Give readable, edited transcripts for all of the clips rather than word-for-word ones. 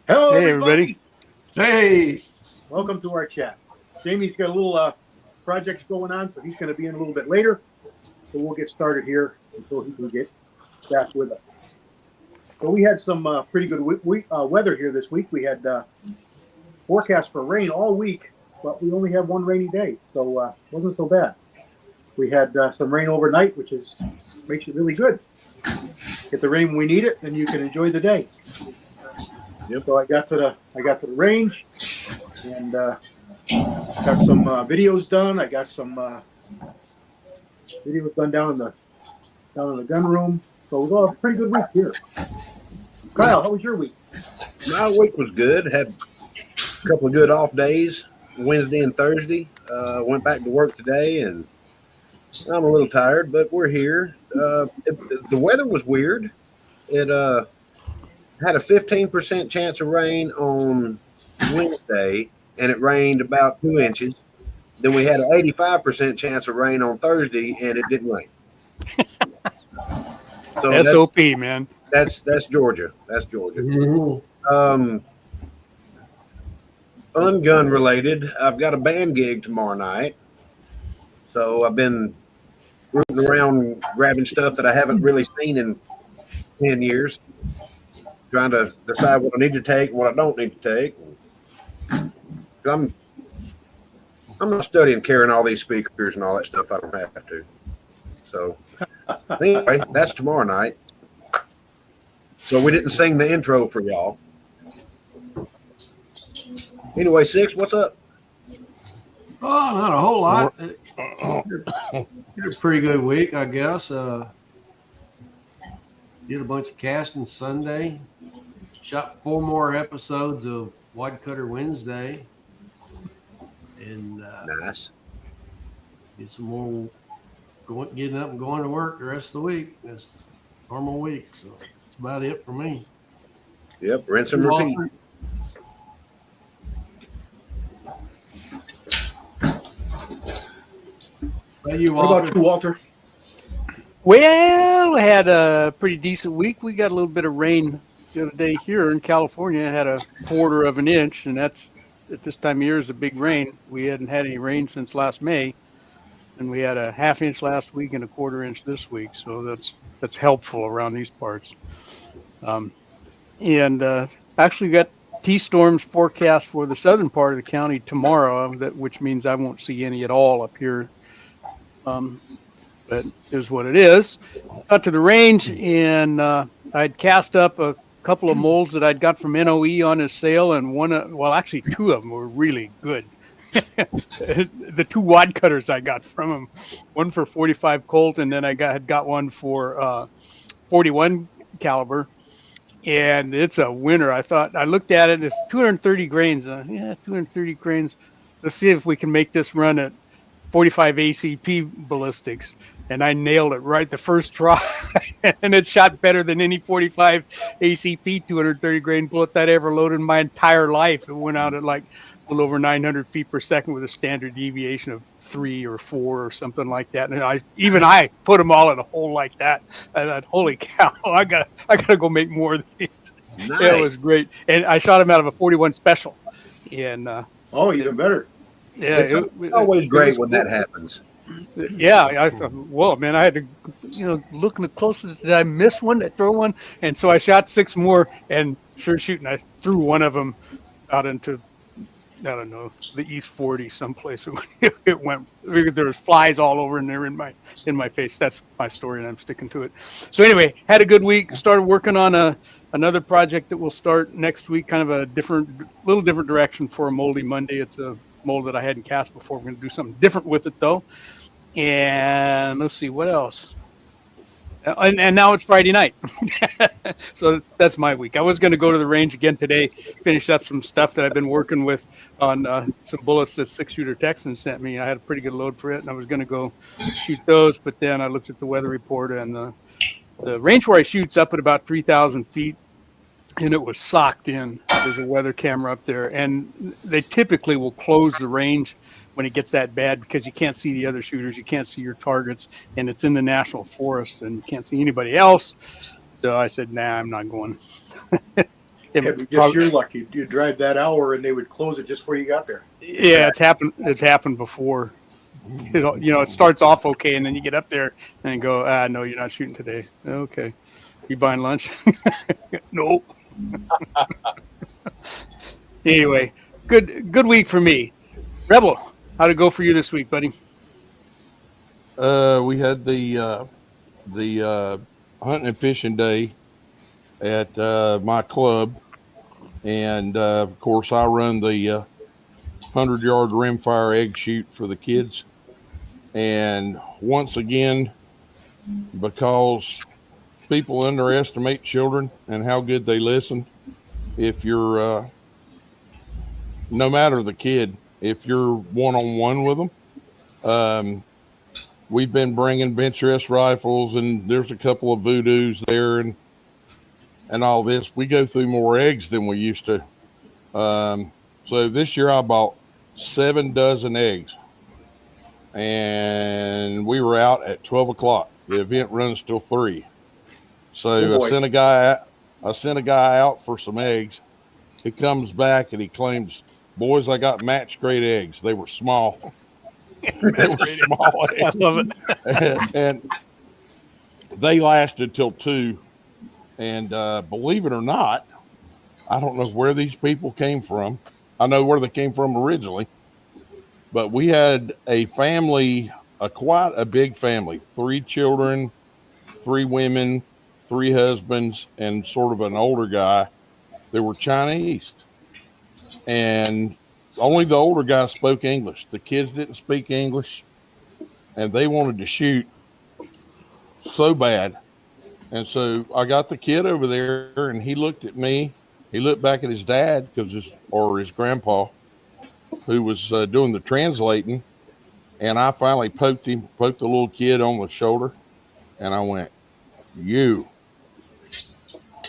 Hello, Hey, everybody. Hey. Welcome to our chat. Jamie's got a little projects going on, so he's going to be in a little bit later. So we'll get started here until he can get back with us. So we had some pretty good weather here this week. We had forecast for rain all week, but we only have one rainy day, so it wasn't so bad. We had some rain overnight, which makes it really good. Get the rain when we need it, then you can enjoy the day. Yep. So I got to the range and got some videos done. I got some videos done down in the gun room. So it was a pretty good week here. Kyle, how was your week? My week was good. Had a couple of good off days, Wednesday and Thursday. Went back to work today, and I'm a little tired, but we're here. The weather was weird. It had a 15% chance of rain on Wednesday, and it rained about 2 inches. Then we had an 85% chance of rain on Thursday, and it didn't rain. So SOP, man. That's Georgia. That's Georgia. Mm-hmm. Ungun related, I've got a band gig tomorrow night. So I've been rooting around grabbing stuff that I haven't really seen in 10 years, trying to decide what I need to take and what I don't need to take. I'm not studying carrying all these speakers and all that stuff. I don't have to. So anyway, that's tomorrow night. So we didn't sing the intro for y'all. Anyway, Six, what's up? Oh, not a whole lot. Had a pretty good week, I guess. Did a bunch of casting Sunday. Shot 4 more episodes of Wide Cutter Wednesday. And Nice. did some more getting up and going to work the rest of the week. It's a normal week, so that's about it for me. Yep, rinse and repeat. How you, What Walter? about you, Walter? Well, I had a pretty decent week. We got a little bit of rain the other day here in California. It had a 1/4 of an inch, and that's at this time of year is a big rain. We hadn't had any rain since last May, and we had a 1/2 inch last week and a 1/4 inch this week. So that's helpful around these parts. And actually got T-storms forecast for the southern part of the county tomorrow, which means I won't see any at all up here. But is what it is. Got to the range, and I'd cast up a couple of molds that I'd got from NOE on his sale, and actually 2 of them were really good. The 2 wad cutters I got from him, one for 45 Colt, and then I got one for 41 caliber, and it's a winner. I looked at it, it's 230 grains. 230 grains. Let's see if we can make this run at 45 ACP ballistics, and I nailed it right the first try. And it shot better than any 45 ACP 230 grain bullet that I ever loaded in my entire life. It went out at like a little over 900 feet per second with a standard deviation of 3 or 4 or something like that. And I put them all in a hole like that. I thought, holy cow, I gotta go make more of these. Nice. It was great, and I shot him out of a 41 special. And Even better. yeah, It's always great when that happens. Yeah, I thought, well, man, I had to, look closer. Did I miss one? Did I throw one? And so I shot 6 more, and sure shooting, I threw one of them out into, I don't know, the East 40 someplace. It went. There was flies all over, and they're in my face. That's my story, and I'm sticking to it. So anyway, had a good week. Started working on another project that will start next week. Kind of a little different direction for a Moldy Monday. It's a mold that I hadn't cast before. We're going to do something different with it, though. And let's see what else. And now it's Friday night. So that's my week. I was going to go to the range again today, finish up some stuff that I've been working with on some bullets that 6-shooter Texan sent me. I had a pretty good load for it, and I was going to go shoot those. But then I looked at the weather report, and the range where I shoot's up at about 3,000 feet, and it was socked in. There's a weather camera up there, and they typically will close the range when it gets that bad because you can't see the other shooters, you can't see your targets, and it's in the national forest, and you can't see anybody else. So I said, nah, I'm not going. It'd be just your luck. You drive that hour and they would close it just before you got there. Yeah, it's happened. It's happened before. It starts off okay, and then you get up there and go, no, you're not shooting today. Okay, you buying lunch? Nope. Anyway, good week for me. Rebel, how'd it go for you this week, buddy? We had the hunting and fishing day at my club, and of course I run the 100-yard rimfire egg shoot for the kids. And once again, because people underestimate children and how good they listen, if you're no matter the kid, if you're one-on-one with them, we've been bringing bench rest rifles, and there's a couple of voodoos there and all this. We go through more eggs than we used to. So this year I bought 7 dozen eggs, and we were out at 12 o'clock. The event runs till 3. So I sent a guy out for some eggs. He comes back and he claims, boys, I got match grade eggs. They were small. They were small eggs. I love it. and they lasted till 2. And believe it or not, I don't know where these people came from. I know where they came from originally, but we had a family, quite a big family, 3 children, 3 women, 3 husbands, and sort of an older guy. They were Chinese, and only the older guy spoke English. The kids didn't speak English, and they wanted to shoot so bad. And so I got the kid over there, and he looked at me. He looked back at his dad, or his grandpa, who was doing the translating. And I finally poked the little kid on the shoulder, and I went, "You,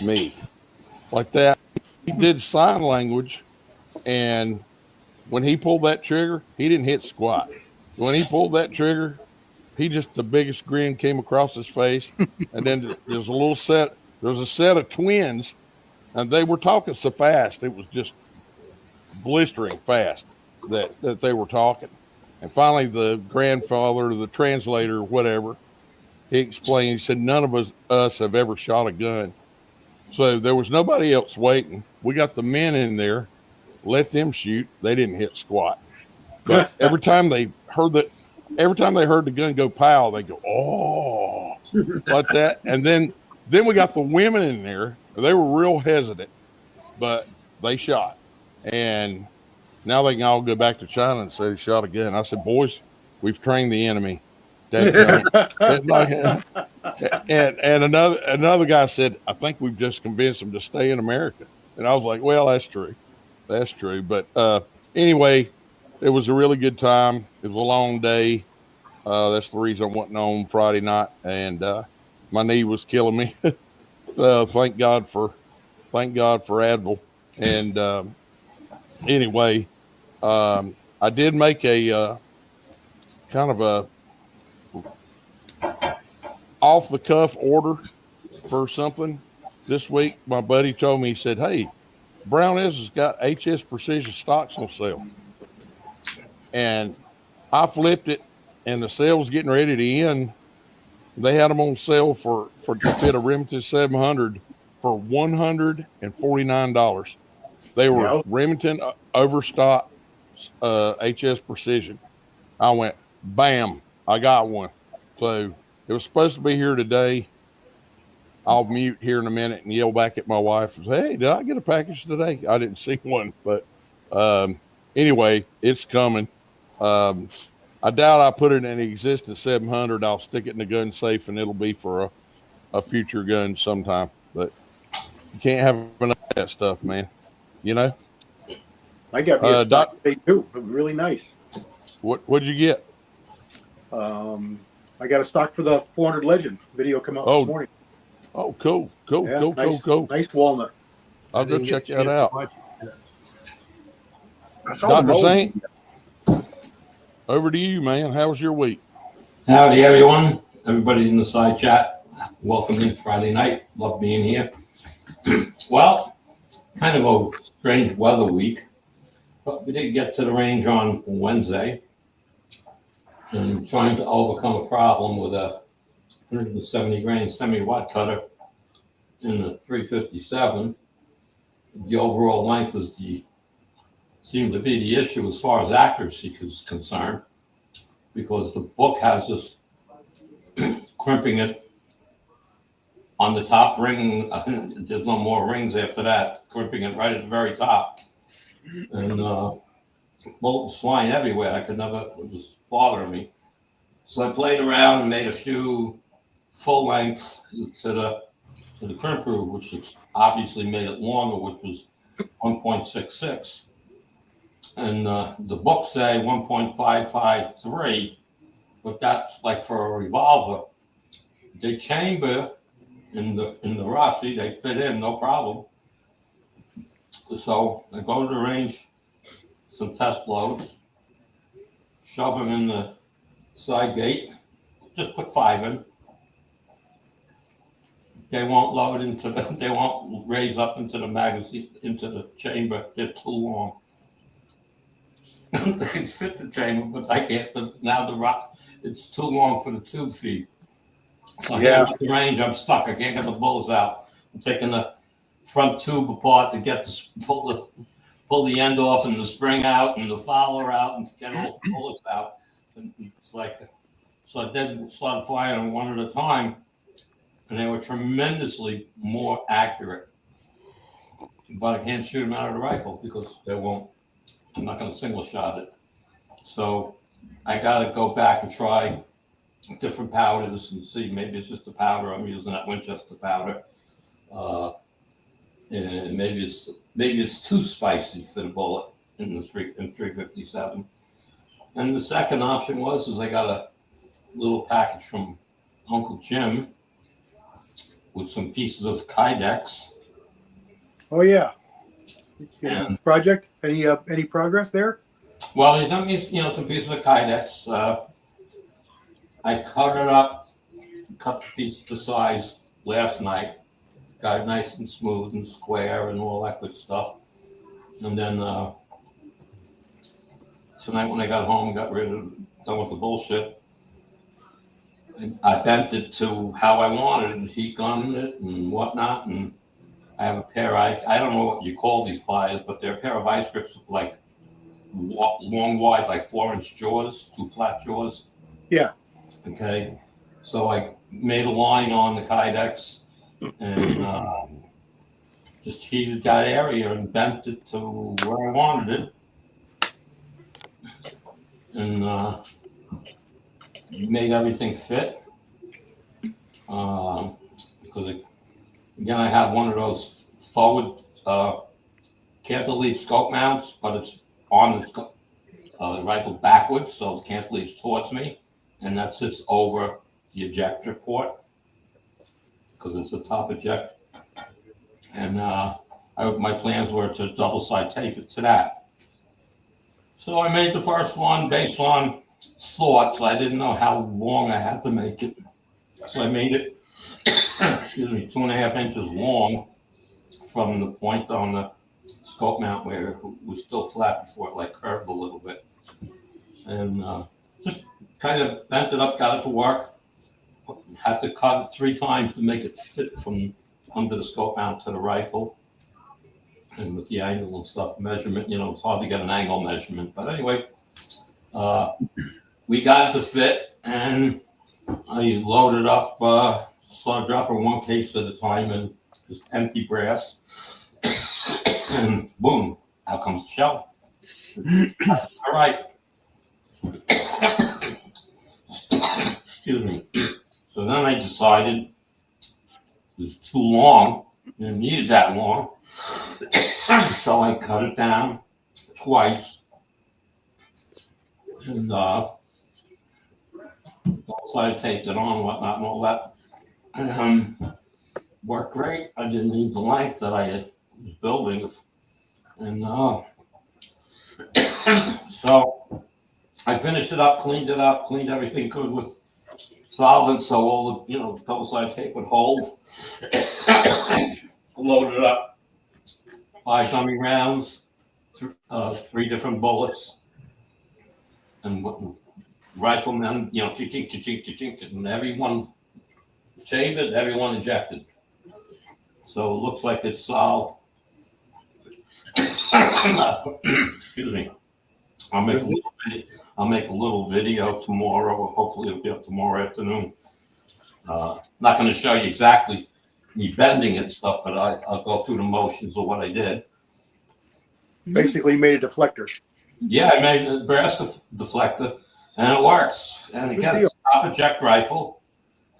me," like that. He did sign language, and when he pulled that trigger, he didn't hit squat. When he pulled that trigger, the biggest grin came across his face. And then there's a set of twins, and they were talking so fast. It was just blistering fast that they were talking. And finally the grandfather, the translator, whatever, he explained, he said, none of us have ever shot a gun. So there was nobody else waiting. We got the men in there, let them shoot. They didn't hit squat. But every time they heard the gun go pow, they go, oh, like that. And then we got the women in there. They were real hesitant, but they shot. And now they can all go back to China and say they shot a gun. I said, boys, we've trained the enemy. And another guy said, I think we've just convinced them to stay in America. And I was like, well, that's true. That's true. But anyway, it was a really good time. It was a long day. That's the reason I wasn't on Friday night. And my knee was killing me. Thank God for Advil. And anyway, I did make a kind of a off the cuff order for something this week. My buddy told me, he said, hey, Brown has got HS Precision stocks on sale. And I flipped it, and the sale was getting ready to end. They had them on sale for to fit a Remington 700 for $149. They were Remington overstock HS Precision. I went, bam, I got one. So it was supposed to be here today. I'll mute here in a minute and yell back at my wife and say, hey, did I get a package today? I didn't see one, but anyway, it's coming. I doubt I put it in an existing 700. I'll stick it in the gun safe, and it'll be for a future gun sometime. But you can't have enough of that stuff, man. You know? I got me a stock today too. Really nice. What'd you get? I got a stock for the 400 Legend video come out this morning. Oh, cool. Yeah, Cool. Nice walnut. I'll go check that out. Dr. Saint, over to you, man. How was your week? Howdy, everyone. Everybody in the side chat. Welcome in Friday night. Love being here. Well, kind of a strange weather week, but we did get to the range on Wednesday and trying to overcome a problem with a 170 grain semi-watt cutter in the 357. The overall length seemed to be the issue as far as accuracy is concerned, because the book has this crimping it on the top ring. There's no more rings after that, crimping it right at the very top. And bolts flying everywhere. It was bothering me. So I played around and made a few full lengths to the crimp groove, which obviously made it longer, which was 1.66. And the books say 1.553, but that's like for a revolver. They chamber in the Rossi, they fit in, no problem. So I go to the range, some test loads, shove them in the side gate, just put 5 in. They won't they won't raise up into the magazine, into the chamber. They're too long. They can fit the chamber, but I can't. Now it's too long for the tube feed. So Yeah. at the range, I'm stuck. I can't get the bullets out. I'm taking the front tube apart to get pull the end off and the spring out and the fowler out and get all the bullets out. And it's like, so I then started firing one at a time, and they were tremendously more accurate. But I can't shoot them out of the rifle because they won't. I'm not going to single shot it. So I got to go back and try different powders and see. Maybe it's just the powder. I'm using that Winchester powder. And maybe it's too spicy for the bullet in 357. And the second option is I got a little package from Uncle Jim with some pieces of Kydex. Oh yeah. Project? Any progress there? Well, he sent me, some pieces of Kydex. I cut it up, cut the piece to size last night. Got it nice and smooth and square and all that good stuff. And then tonight when I got home, done with the bullshit. I bent it to how I wanted it, heat gunned it and whatnot. And I have a pair, I don't know what you call these pliers, but they're a pair of ice grips, like long, wide, like 4-inch jaws, 2 flat jaws. Yeah. Okay. So I made a line on the Kydex and just heated that area and bent it to where I wanted it. And made everything fit. Because again, I have one of those forward cantilever scope mounts, but it's on the rifle backwards, so the cantilever's towards me, and that sits over the ejector port because it's a top eject. And my plans were to double side tape it to that. So I made the first one based on thoughts. I didn't know how long I had to make it, so I made it 2.5 inches long from the point on the scope mount where it was still flat before it curved a little bit, and just kind of bent it up, got it to work. Had to cut it 3 times to make it fit from under the scope mount to the rifle, and with the angle and stuff measurement, it's hard to get an angle measurement, but anyway, we got it to fit, and I loaded up, started dropping 1 case at a time and just empty brass. And boom, out comes the shell. All right. Excuse me. So then I decided it was too long. Didn't need it that long. So I cut it down twice. And so I taped it on, whatnot, and all that. And worked great. I didn't need the length that I was building. And so I finished it up, cleaned everything good with solvent, so all the double sided tape would hold. Loaded up 5 dummy rounds, 3 different bullets, and riflemen, and everyone chambered, everyone ejected. So it looks like it's solved. Excuse me. I'll make a little video tomorrow. Hopefully it'll be up tomorrow afternoon. Not going to show you exactly me bending and stuff, but I'll go through the motions of what I did. Basically made a deflector. Yeah, I made a brass deflector, and it works. And again, it's a top eject rifle,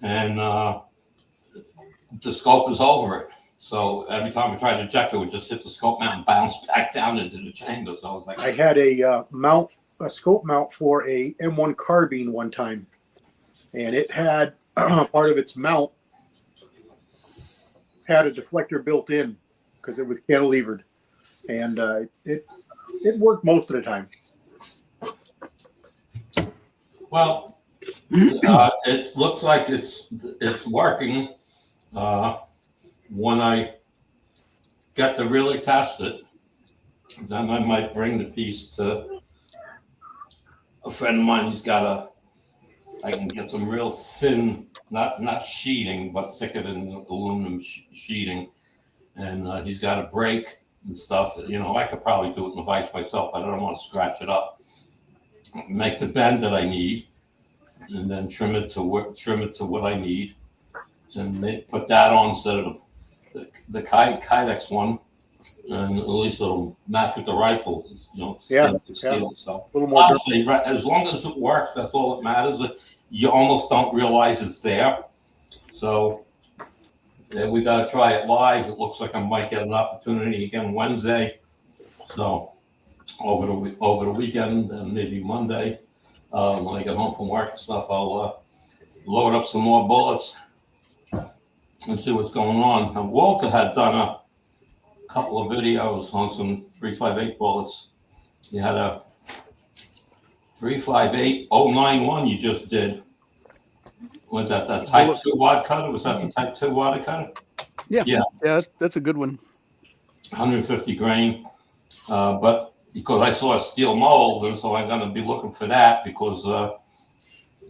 and the scope is over it. So every time I tried to eject, it would just hit the scope mount and bounce back down into the chamber. So I was like, I had a scope mount for a M1 carbine one time, and it had part of its mount had a deflector built in because it was cantilevered, and it worked most of the time. well, it looks like it's working. When I get to really test it, then I might bring the piece to a friend of mine. I can get some real thin, not sheeting, but thicker than aluminum sheeting. And he's got a brake and stuff. I could probably do it in the vise myself, but I don't want to scratch it up. Make the bend that I need, and then trim it to what I need, and put that on instead of the Kydex one, and at least it'll match with the rifle. Steel. So A little more. honestly, as long as it works, that's all that matters. You almost don't realize it's there. So we got to try it live. It looks like I might get an opportunity again Wednesday. So over the weekend and maybe Monday, when I get home from work and stuff, I'll load up some more bullets and see what's going on. Now, Walter had done a couple of videos on some 358 bullets. He had a 358-091 you just did. Was that the Type 2 wad cutter? Was that the Type 2 wad cutter? Yeah, that's a good one. 150 grain. But because I saw a steel mold, and so I'm going to be looking for that because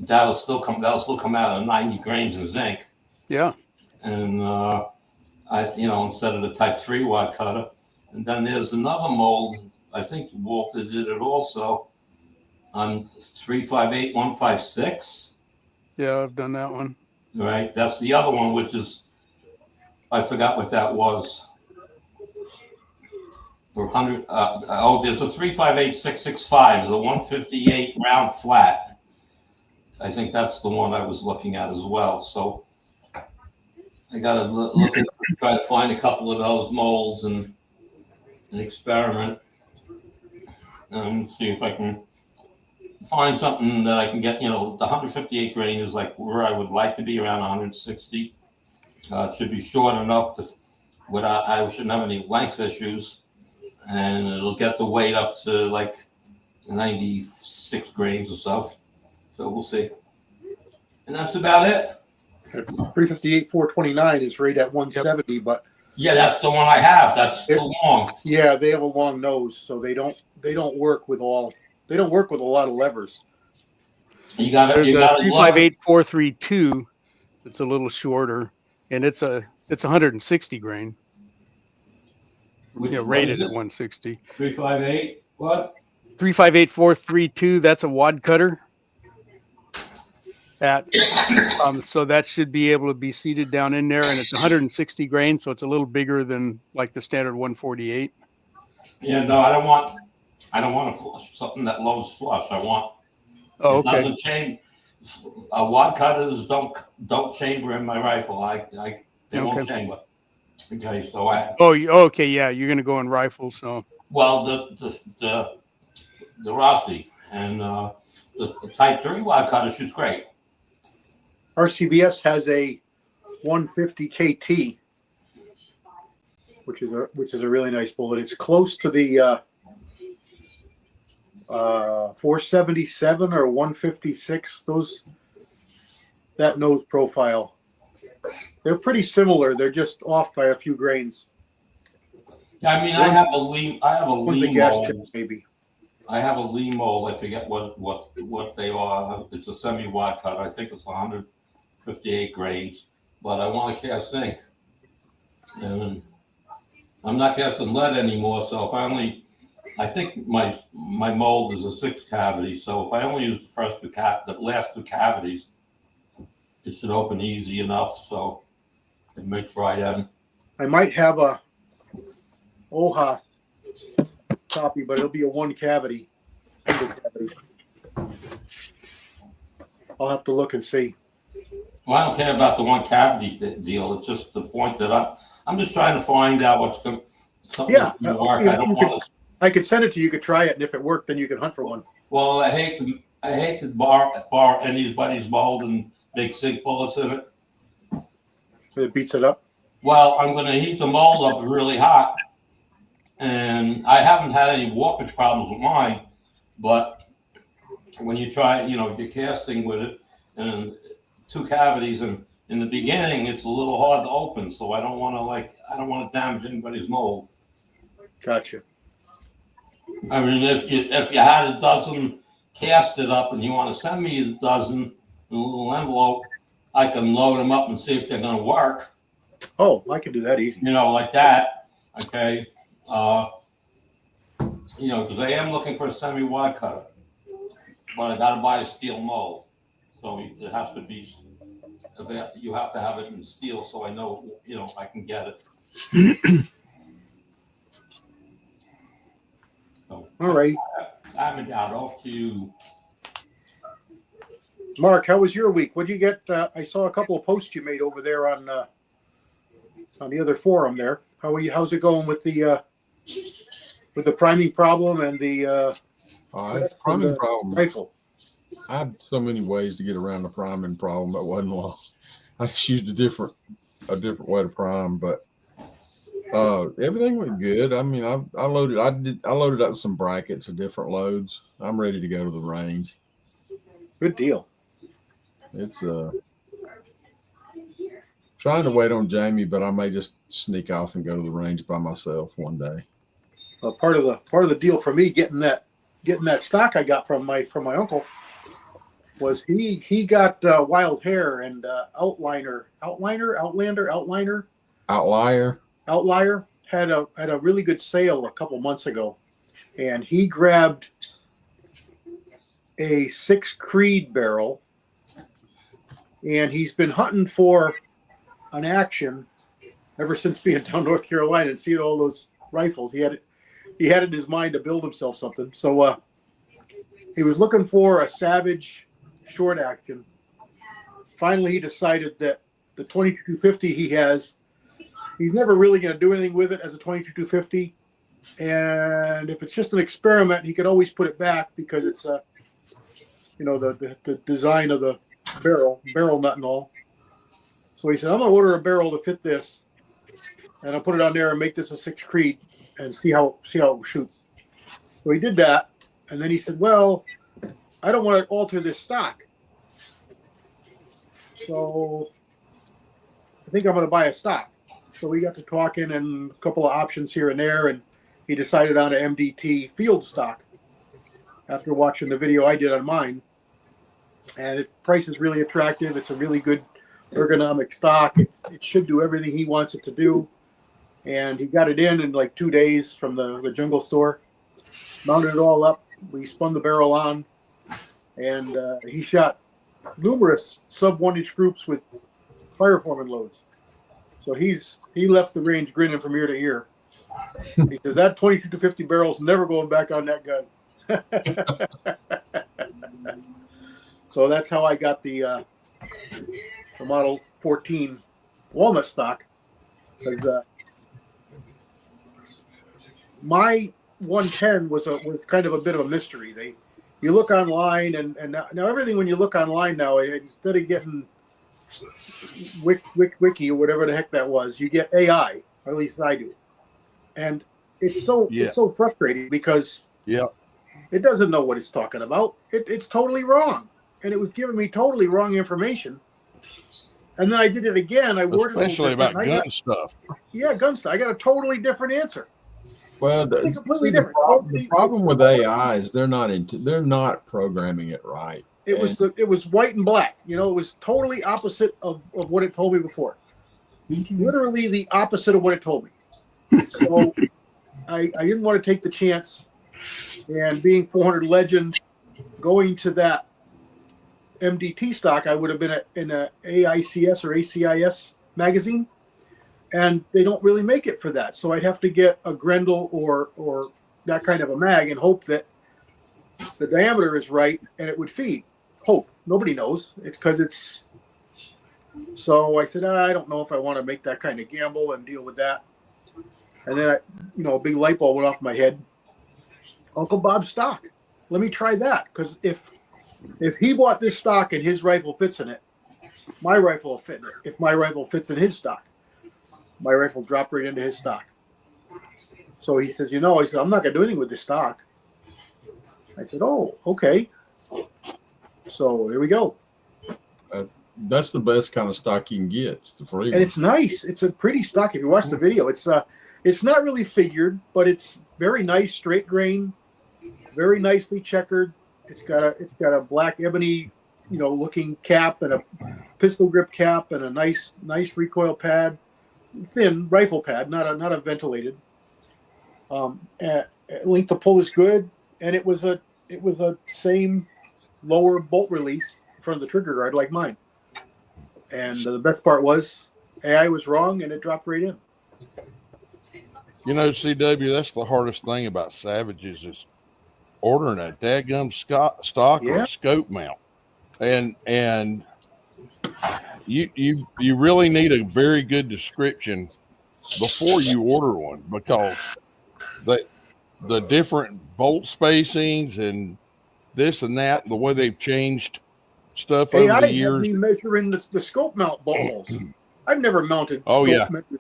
that'll still come out of 90 grains of zinc. Yeah. And instead of the Type 3 wad cutter. And then there's another mold. I think Walter did it also on 358-156. Yeah, I've done that one. Right, that's the other one, which is I forgot what that was. 100. There's a 358-665, the 158 round flat. I think that's the one I was looking at as well. So I got to look at, try to find a couple of those molds and experiment and see if I can find something that I can get. The 158 grain is like where I would like to be, around 160. It should be short enough I shouldn't have any length issues, and it'll get the weight up to like 96 grains or so. So we'll see. And that's about it. 358-429 is right at 170, but yeah, that's the one I have. That's too long. Yeah, they have a long nose, so they don't work with a lot of levers. There's a 358-432 that's a little shorter, and it's 160 grain. Rated at 160. 358. What? 358-432. That's a wad cutter. So that should be able to be seated down in there, and it's 160 grain, so it's a little bigger than like the standard 148. Yeah, no, I don't want a flush, something that loads flush. I want. Oh, it okay. Doesn't change. Wad cutters don't chamber in my rifle. They won't chamber. Okay, so okay, yeah, you're gonna go in rifle, so. Well, the Rossi and the Type 3 wad cutter shoots great. RCBS has a 150 KT, which is a really nice bullet. It's close to the 477 or 156. that nose profile. They're pretty similar. They're just off by a few grains. Yeah, I mean, I have a Lee One's a gas mold. check, maybe. I have a Lee mold. I forget what they are. It's a semi-wide cut. I think it's 158 grains, but I want to cast zinc. And I'm not casting lead anymore, so I think my mold is a 6 cavity. So if I only use the last 2 cavities, it should open easy enough. So I may try them. I might have a OHA copy, but it'll be a 1 cavity, single cavity. I'll have to look and see. Well, I don't care about the 1 cavity deal. It's just the point that I'm just trying to find out what's going to work. I don't want to. I could send it to you. You could try it, and if it worked, then you can hunt for one. Well, I hate to bar anybody's mold and make zinc bullets in it. So it beats it up. Well, I'm going to heat the mold up really hot, and I haven't had any warpage problems with mine. But when you try, you're casting with it, and 2 cavities, and in the beginning, it's a little hard to open. So I don't want to damage anybody's mold. Gotcha. I mean, if you had a dozen casted up and you want to send me a dozen in a little envelope, I can load them up and see if they're going to work. Oh, I can do that easy. Like that. Okay. Because I am looking for a semi-wide cutter, but I got to buy a steel mold, so it has to be. You have to have it in steel, so I know I can get it. So, all right. I'm out. Off to you. Mark, how was your week? What'd you get? I saw a couple of posts you made over there on the other forum there. How's it going with the priming problem and the priming problem? Rifle. I had so many ways to get around the priming problem. That wasn't long. I just used a different way to prime, but everything went good. I mean, I loaded up with some brackets of different loads. I'm ready to go to the range. Good deal. It's trying to wait on Jamie, but I may just sneak off and go to the range by myself one day. Part of the deal for me getting that stock I got from my uncle was he got wild hair and outlier had a really good sale a couple months ago, and he grabbed a 6 Creed barrel, and he's been hunting for an action ever since being down North Carolina and seeing all those rifles. He had in his mind to build himself something. So he was looking for a Savage short action. Finally, he decided that the 22-250 he's never really going to do anything with it as a 22-250. And if it's just an experiment, he could always put it back because it's the design of the barrel nut and all. So he said, I'm going to order a barrel to fit this, and I'll put it on there and make this a 6 Creed and see how it shoots. So he did that, and then he said, well, I don't want to alter this stock. So I think I'm going to buy a stock. So we got to talking and a couple of options here and there, and he decided on an MDT field stock after watching the video I did on mine. And the price is really attractive. It's a really good ergonomic stock. It should do everything he wants it to do. And he got it in like 2 days from the jungle store, mounted it all up. We spun the barrel on, and he shot numerous sub 1-inch groups with fireforeman loads. So he left the range grinning from ear to ear. He says that 22-50 barrel's never going back on that gun. So that's how I got the Model 14 walnut stock. Because my 110 was kind of a bit of a mystery. You look online, and now everything when you look online now, instead of getting Wiki or whatever the heck that was, you get AI. Or at least I do, and it's so frustrating because it doesn't know what it's talking about. It's totally wrong, and it was giving me totally wrong information. And then I did it again. I worded especially it a little about different. gun stuff. Yeah, gun stuff. I got a totally different answer. Well, Completely the different. the problem with AI is they're not programming it right. It was white and black. You know, it was totally opposite of what it told me before. Literally the opposite of what it told me. So I didn't want to take the chance, and being 400 Legend, going to that MDT stock, I would have been in a AICS or ACIS magazine, and they don't really make it for that. So I'd have to get a Grendel or that kind of a mag and hope that the diameter is right and it would feed. Hope. Nobody knows. It's because it's. So I said, I don't know if I want to make that kind of gamble and deal with that. And then a big light bulb went off my head. Uncle Bob's stock. Let me try that, because if he bought this stock and his rifle fits in it, my rifle will fit in it. If my rifle fits in his stock, my rifle will drop right into his stock. So he says, he said, I'm not going to do anything with this stock. I said, oh, okay. So here we go. That's the best kind of stock you can get. It's the free And one. it's nice. It's a pretty stock. If you watch the video, it's not really figured, but it's very nice, straight grain, very nicely checkered. It's got a black ebony, looking cap and a pistol grip cap and a nice recoil pad, thin rifle pad, not a ventilated. Length of pull is good, and it was a same lower bolt release in front of the trigger guard like mine. And the best part was AI was wrong, and it dropped right in. CW, that's the hardest thing about Savages is ordering a dadgum stock or a scope mount. And you really need a very good description before you order one, because the different bolt spacings and this and that, and the way they've changed stuff over the years. AI had me measuring the scope mount bolt holes. I've never mounted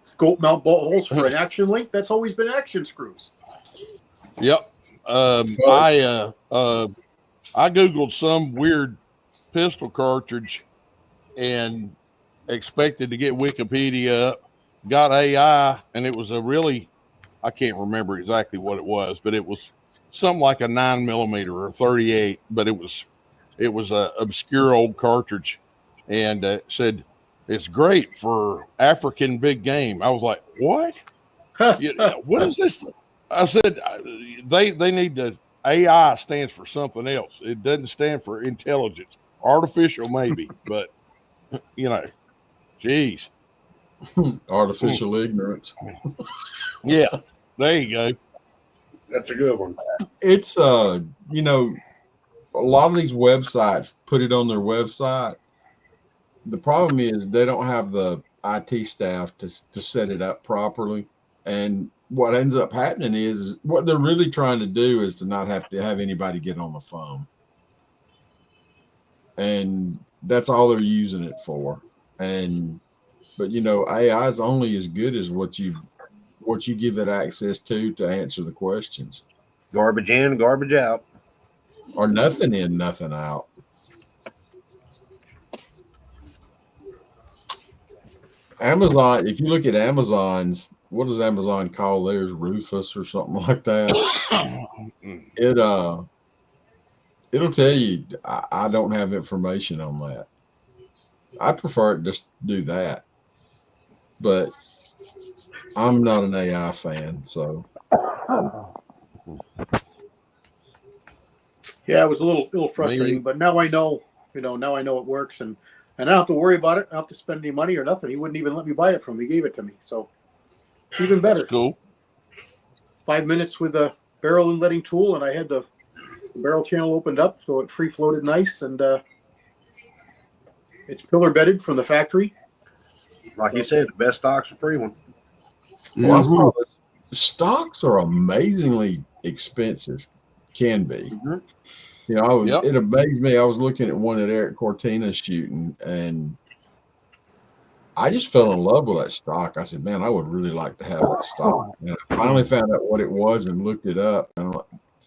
scope mount bolt holes for an action length. That's always been action screws. Yep. I Googled some weird pistol cartridge and expected to get Wikipedia up, got AI, and it was I can't remember exactly what it was, but it was something like a 9mm or 38, but it was a obscure old cartridge, and said it's great for African big game. I was like, what? What is this? I said, they need to. AI stands for something else. It doesn't stand for intelligence. Artificial maybe, but geez. Artificial ignorance. Yeah, there you go. That's a good one. It's a lot of these websites put it on their website. The problem is they don't have the IT staff to set it up properly. And what ends up happening is what they're really trying to do is to not have to have anybody get on the phone. And that's all they're using it for. But AI is only as good as what you give it access to answer the questions. Garbage in, garbage out. Or nothing in, nothing out. Amazon, if you look at Amazon's, what does Amazon call theirs? Rufus or something like that. It'll tell you, I don't have information on that. I prefer it just do that. But I'm not an AI fan, so. Yeah, it was a little frustrating, but now I know, now I know it works, and I don't have to worry about it. I don't have to spend any money or nothing. He wouldn't even let me buy it from him. He gave it to me, so even better. That's cool. 5 minutes with a barrel inletting tool, and I had the barrel channel opened up, so it free floated nice, and it's pillar bedded from the factory. Like you said, the best stock's a free one. Well, I saw this. Stocks are amazingly expensive. Can be. Mm-hmm. It amazed me. I was looking at one that Eric Cortina's shooting, and I just fell in love with that stock. I said, man, I would really like to have that stock. And I finally found out what it was and looked it up. And I'm like,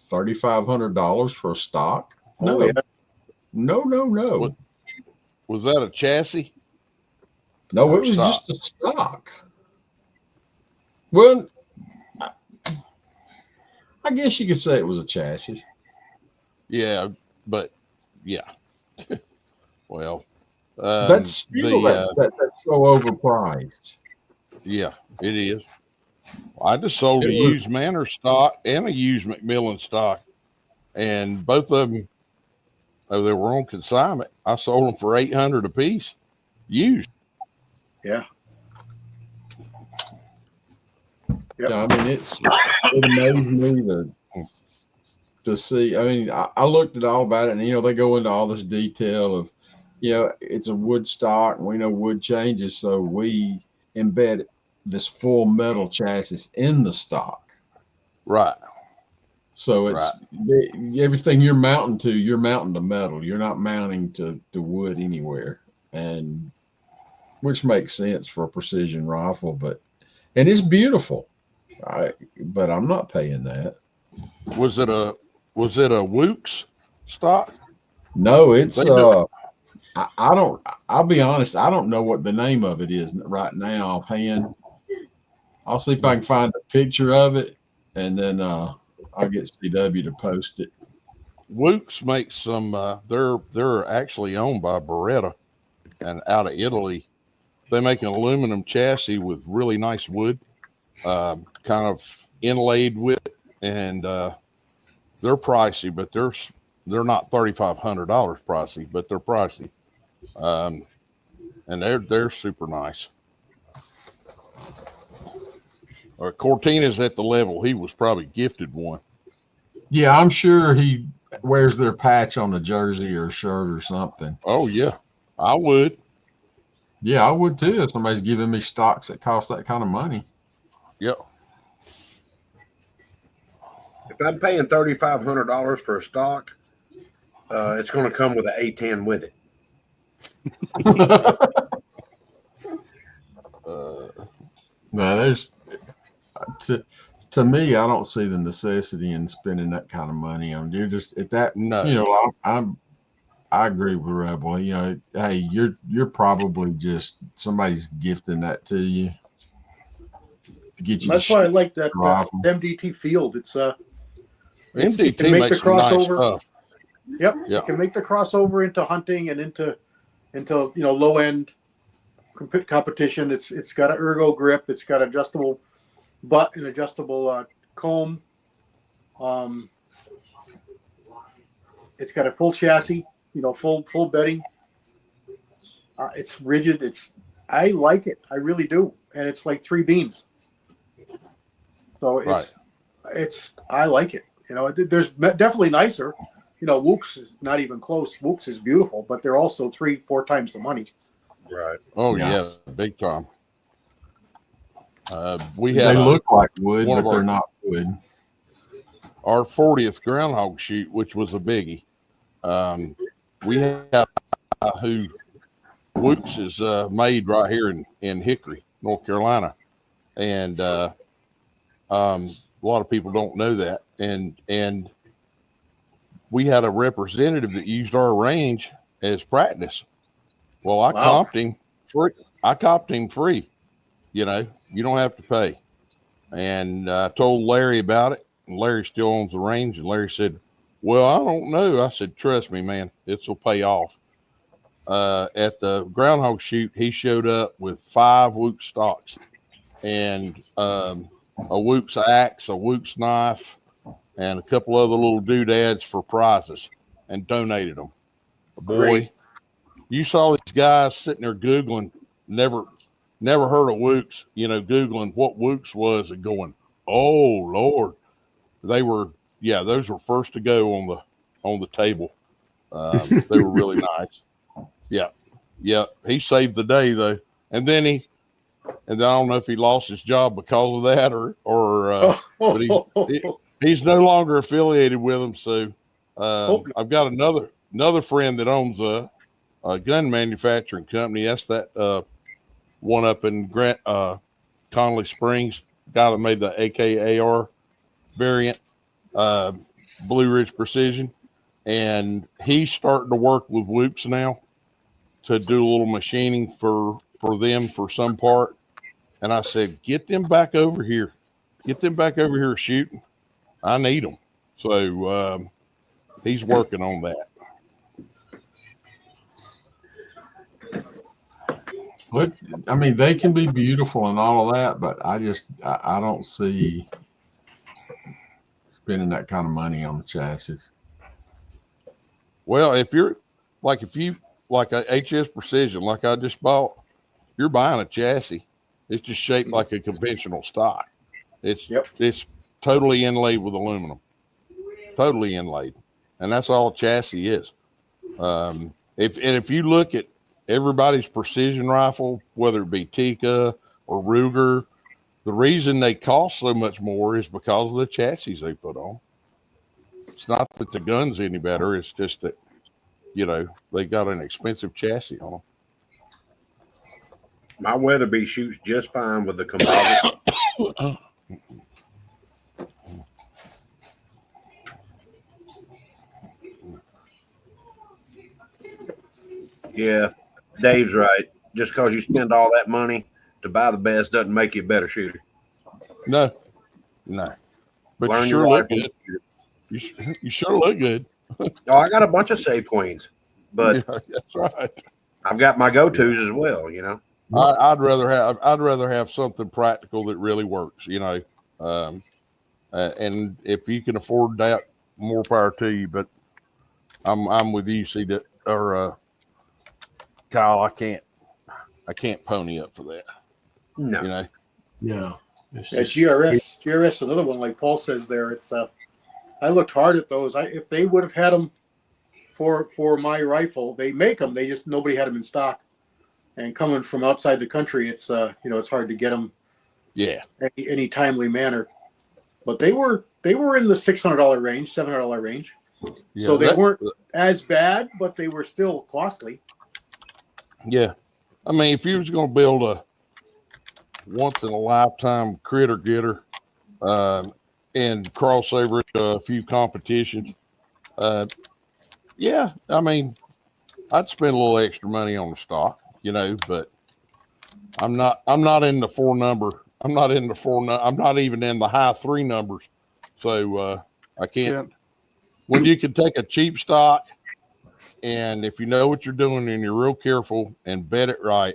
$3,500 for a stock? No. Oh, yeah. No. Was that a chassis? No, Or it was stock? just a stock. Well, I guess you could say it was a chassis. Yeah, but yeah. Well, That's still that's so overpriced. yeah, it is. I just sold It a was, used Manor stock and a used McMillan stock, and both of them, oh, they were on consignment. I sold them for $800 a piece, used. Yeah. Yep. I mean, it amazed me to see. I mean, I looked at all about it, and they go into all this detail of, it's a wood stock, and we know wood changes, so we embed this full metal chassis in the stock. Right. So Right. everything you're mounting to metal. You're not mounting to wood anywhere, and which makes sense for a precision rifle, and it's beautiful. But I'm not paying that. Was it a Wooks stock? No, it's They do. I don't. I'll be honest. I don't know what the name of it is right now offhand. I'll see if I can find a picture of it, and then I'll get CW to post it. Wooks makes some. They're actually owned by Beretta, and out of Italy, they make an aluminum chassis with really nice wood, kind of inlaid with it, and they're pricey, but they're not $3,500 pricey, but they're pricey, and they're super nice. Cortina's at the level. He was probably gifted one. Yeah, I'm sure he wears their patch on a jersey or shirt or something. Oh yeah, I would. Yeah, I would too if somebody's giving me stocks that cost that kind of money. Yep. If I'm paying $3,500 for a stock, it's going to come with an A10 with it. No, there's to me, I don't see the necessity in spending that kind of money on. You're just at that. No. I agree with Rebel. Hey, you're probably just somebody's gifting that to you to get you. That's why I like that rifle. MDT field. It MDT can make the makes some nice crossover. stuff. Yep. Yeah. It can make the crossover into hunting and into low end competition. It's got an ergo grip. It's got adjustable butt and adjustable comb. It's got a full chassis. Full bedding. It's rigid. I like it. I really do. And it's like 3 beams. So I like it. There's definitely nicer. Wooks is not even close. Wooks is beautiful, but they're also 3-4 times the money. Right. Oh yeah, big time. They look like wood, but they're not wood. Our 40th groundhog shoot, which was a biggie. We have who Wooks is made right here in Hickory, North Carolina, and a lot of people don't know that. And we had a representative that used our range as practice. Well, I comped him free. You don't have to pay. And I told Larry about it, and Larry still owns the range. And Larry said, "Well, I don't know." I said, "Trust me, man, it will pay off." At the groundhog shoot, he showed up with 5 Wooks stocks and a Wooks axe, a Wooks knife, and a couple other little doodads for prizes, and donated them. Boy, Great. You saw these guys sitting there Googling, never heard of Wooks, Googling what Wooks was and going, "Oh Lord." They were, those were first to go on the table. They were really nice. Yeah. He saved the day though. And then I don't know if he lost his job because of that but he's no longer affiliated with them. So I've got another friend that owns a gun manufacturing company. That's that one up in Connolly Springs, guy that made the AKAR variant, Blue Ridge Precision, and he's starting to work with Wooks now to do a little machining for for them for some part. And I said, get them back over here. Get them back over here shooting. I need them. So he's working on that. Look, I mean, they can be beautiful and all of that, but I don't see spending that kind of money on the chassis. Well, if you like a HS Precision, like I just bought, you're buying a chassis. It's just shaped like a conventional stock. It's totally inlaid with aluminum, totally inlaid, and that's all a chassis is. If you look at everybody's precision rifle, whether it be Tikka or Ruger, the reason they cost so much more is because of the chassis they put on. It's not that the gun's any better. It's just that, they got an expensive chassis on them. My Weatherby shoots just fine with the composite. Yeah, Dave's right. Just because you spend all that money to buy the best doesn't make you a better shooter. No. But Learn you your sure look rifle. good. You sure look good. Oh, I got a bunch of Save Queens, but Yeah, that's right. I've got my go-tos as well. I'd rather have something practical that really works. And if you can afford that, more power to you. But I'm with you, Kyle. I can't pony up for that. No. Yeah. GRS, another one like Paul says there. It's I looked hard at those. If they would have had them for my rifle, they make them. They just nobody had them in stock. And coming from outside the country, it's it's hard to get them. Yeah. Any timely manner. But they were in the $600 range, $700 range. Yeah, so they weren't as bad, but they were still costly. Yeah. I mean, if you was going to build a once in a lifetime critter getter and cross over to a few competitions, yeah, I mean, I'd spend a little extra money on the stock, but I'm not in the four number. I'm not even in the high three numbers. So I can't. Yeah. When you can take a cheap stock, and if you know what you're doing and you're real careful and bet it right,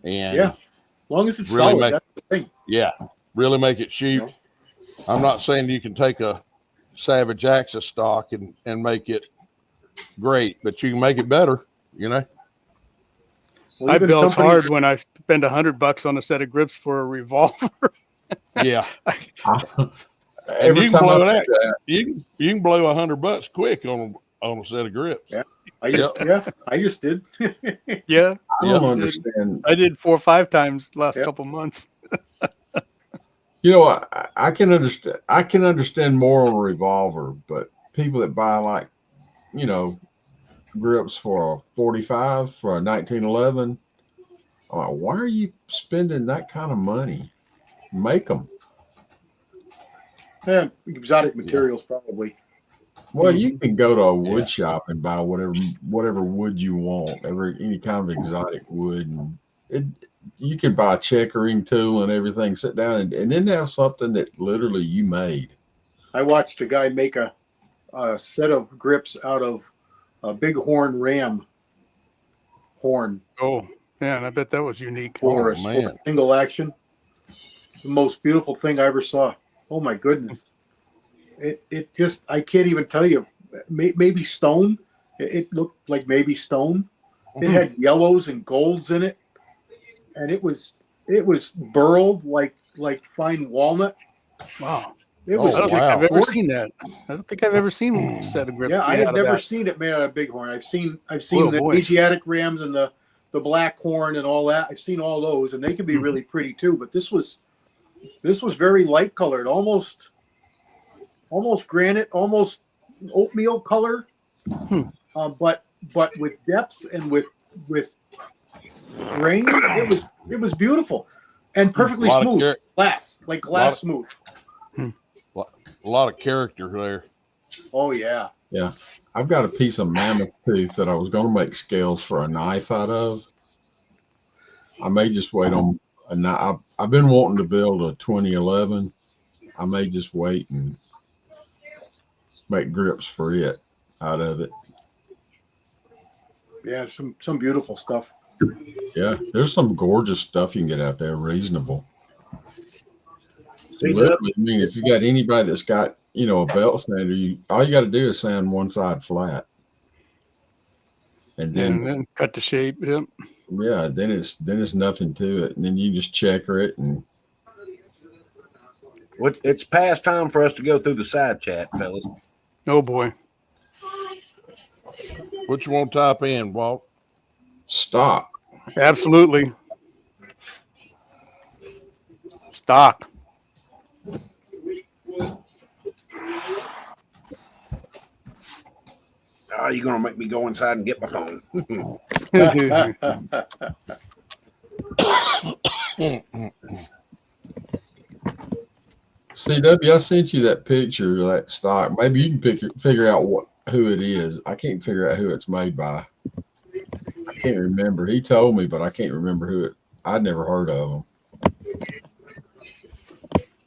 and as long as it's really solid, that's the thing. Yeah, really make it shoot. I'm not saying you can take a Savage Axis stock and make it great, but you can make it better. Well, I built hard when I spend $100 on a set of grips for a revolver. Yeah. Every you can blow that. You can blow $100 quick on a set of grips. Yeah, I just did. Yeah, I don't understand. I did 4 or 5 times last couple months. I can understand. I can understand more on a revolver, but people that buy grips for a 45 for a 1911, I'm like, why are you spending that kind of money? Make them. Yeah, exotic materials probably. Well, you can go to a wood shop and buy whatever wood you want, any kind of exotic wood, and you can buy a checkering tool and everything. Sit down and then have something that literally you made. I watched a guy make a set of grips out of a bighorn ram horn. Oh man, I bet that was unique. For a single action, the most beautiful thing I ever saw. Oh my goodness! It just, I can't even tell you. Maybe stone. It looked like maybe stone. It had yellows and golds in it, and it was burled like fine walnut. Wow! It was. I don't think I've ever seen that. I don't think I've ever seen a set of grips. Yeah, I had never seen it made out of bighorn. I've seen the Asiatic rams and the black horn and all that. I've seen all those, and they can be really pretty too. But this was very light colored, almost granite, almost oatmeal color, but with depth and with grain. It was beautiful and perfectly smooth, glass smooth. A lot of character there. Oh yeah. Yeah. I've got a piece of mammoth tooth that I was going to make scales for a knife out of. I may just wait on. And I've been wanting to build a 2011. I may just wait and make grips for it out of it. Yeah, some beautiful stuff. Yeah, there's some gorgeous stuff you can get out there, reasonable. See, Literally, I mean, if you got anybody that's got, a belt sander, all you got to do is sand one side flat, and And then then cut the shape. Yep. then it's nothing to it, and then you just checker it, and it's past time for us to go through the side chat, fellas. Oh boy. What you want to type in, Walt? stop. Absolutely. Stock. Oh, you're gonna make me go inside and get my phone. CW, I sent you that picture of that stock. Maybe you can figure out who it is. I can't figure out who it's made by. I can't remember. He told me, but I can't remember who it. I'd never heard of him.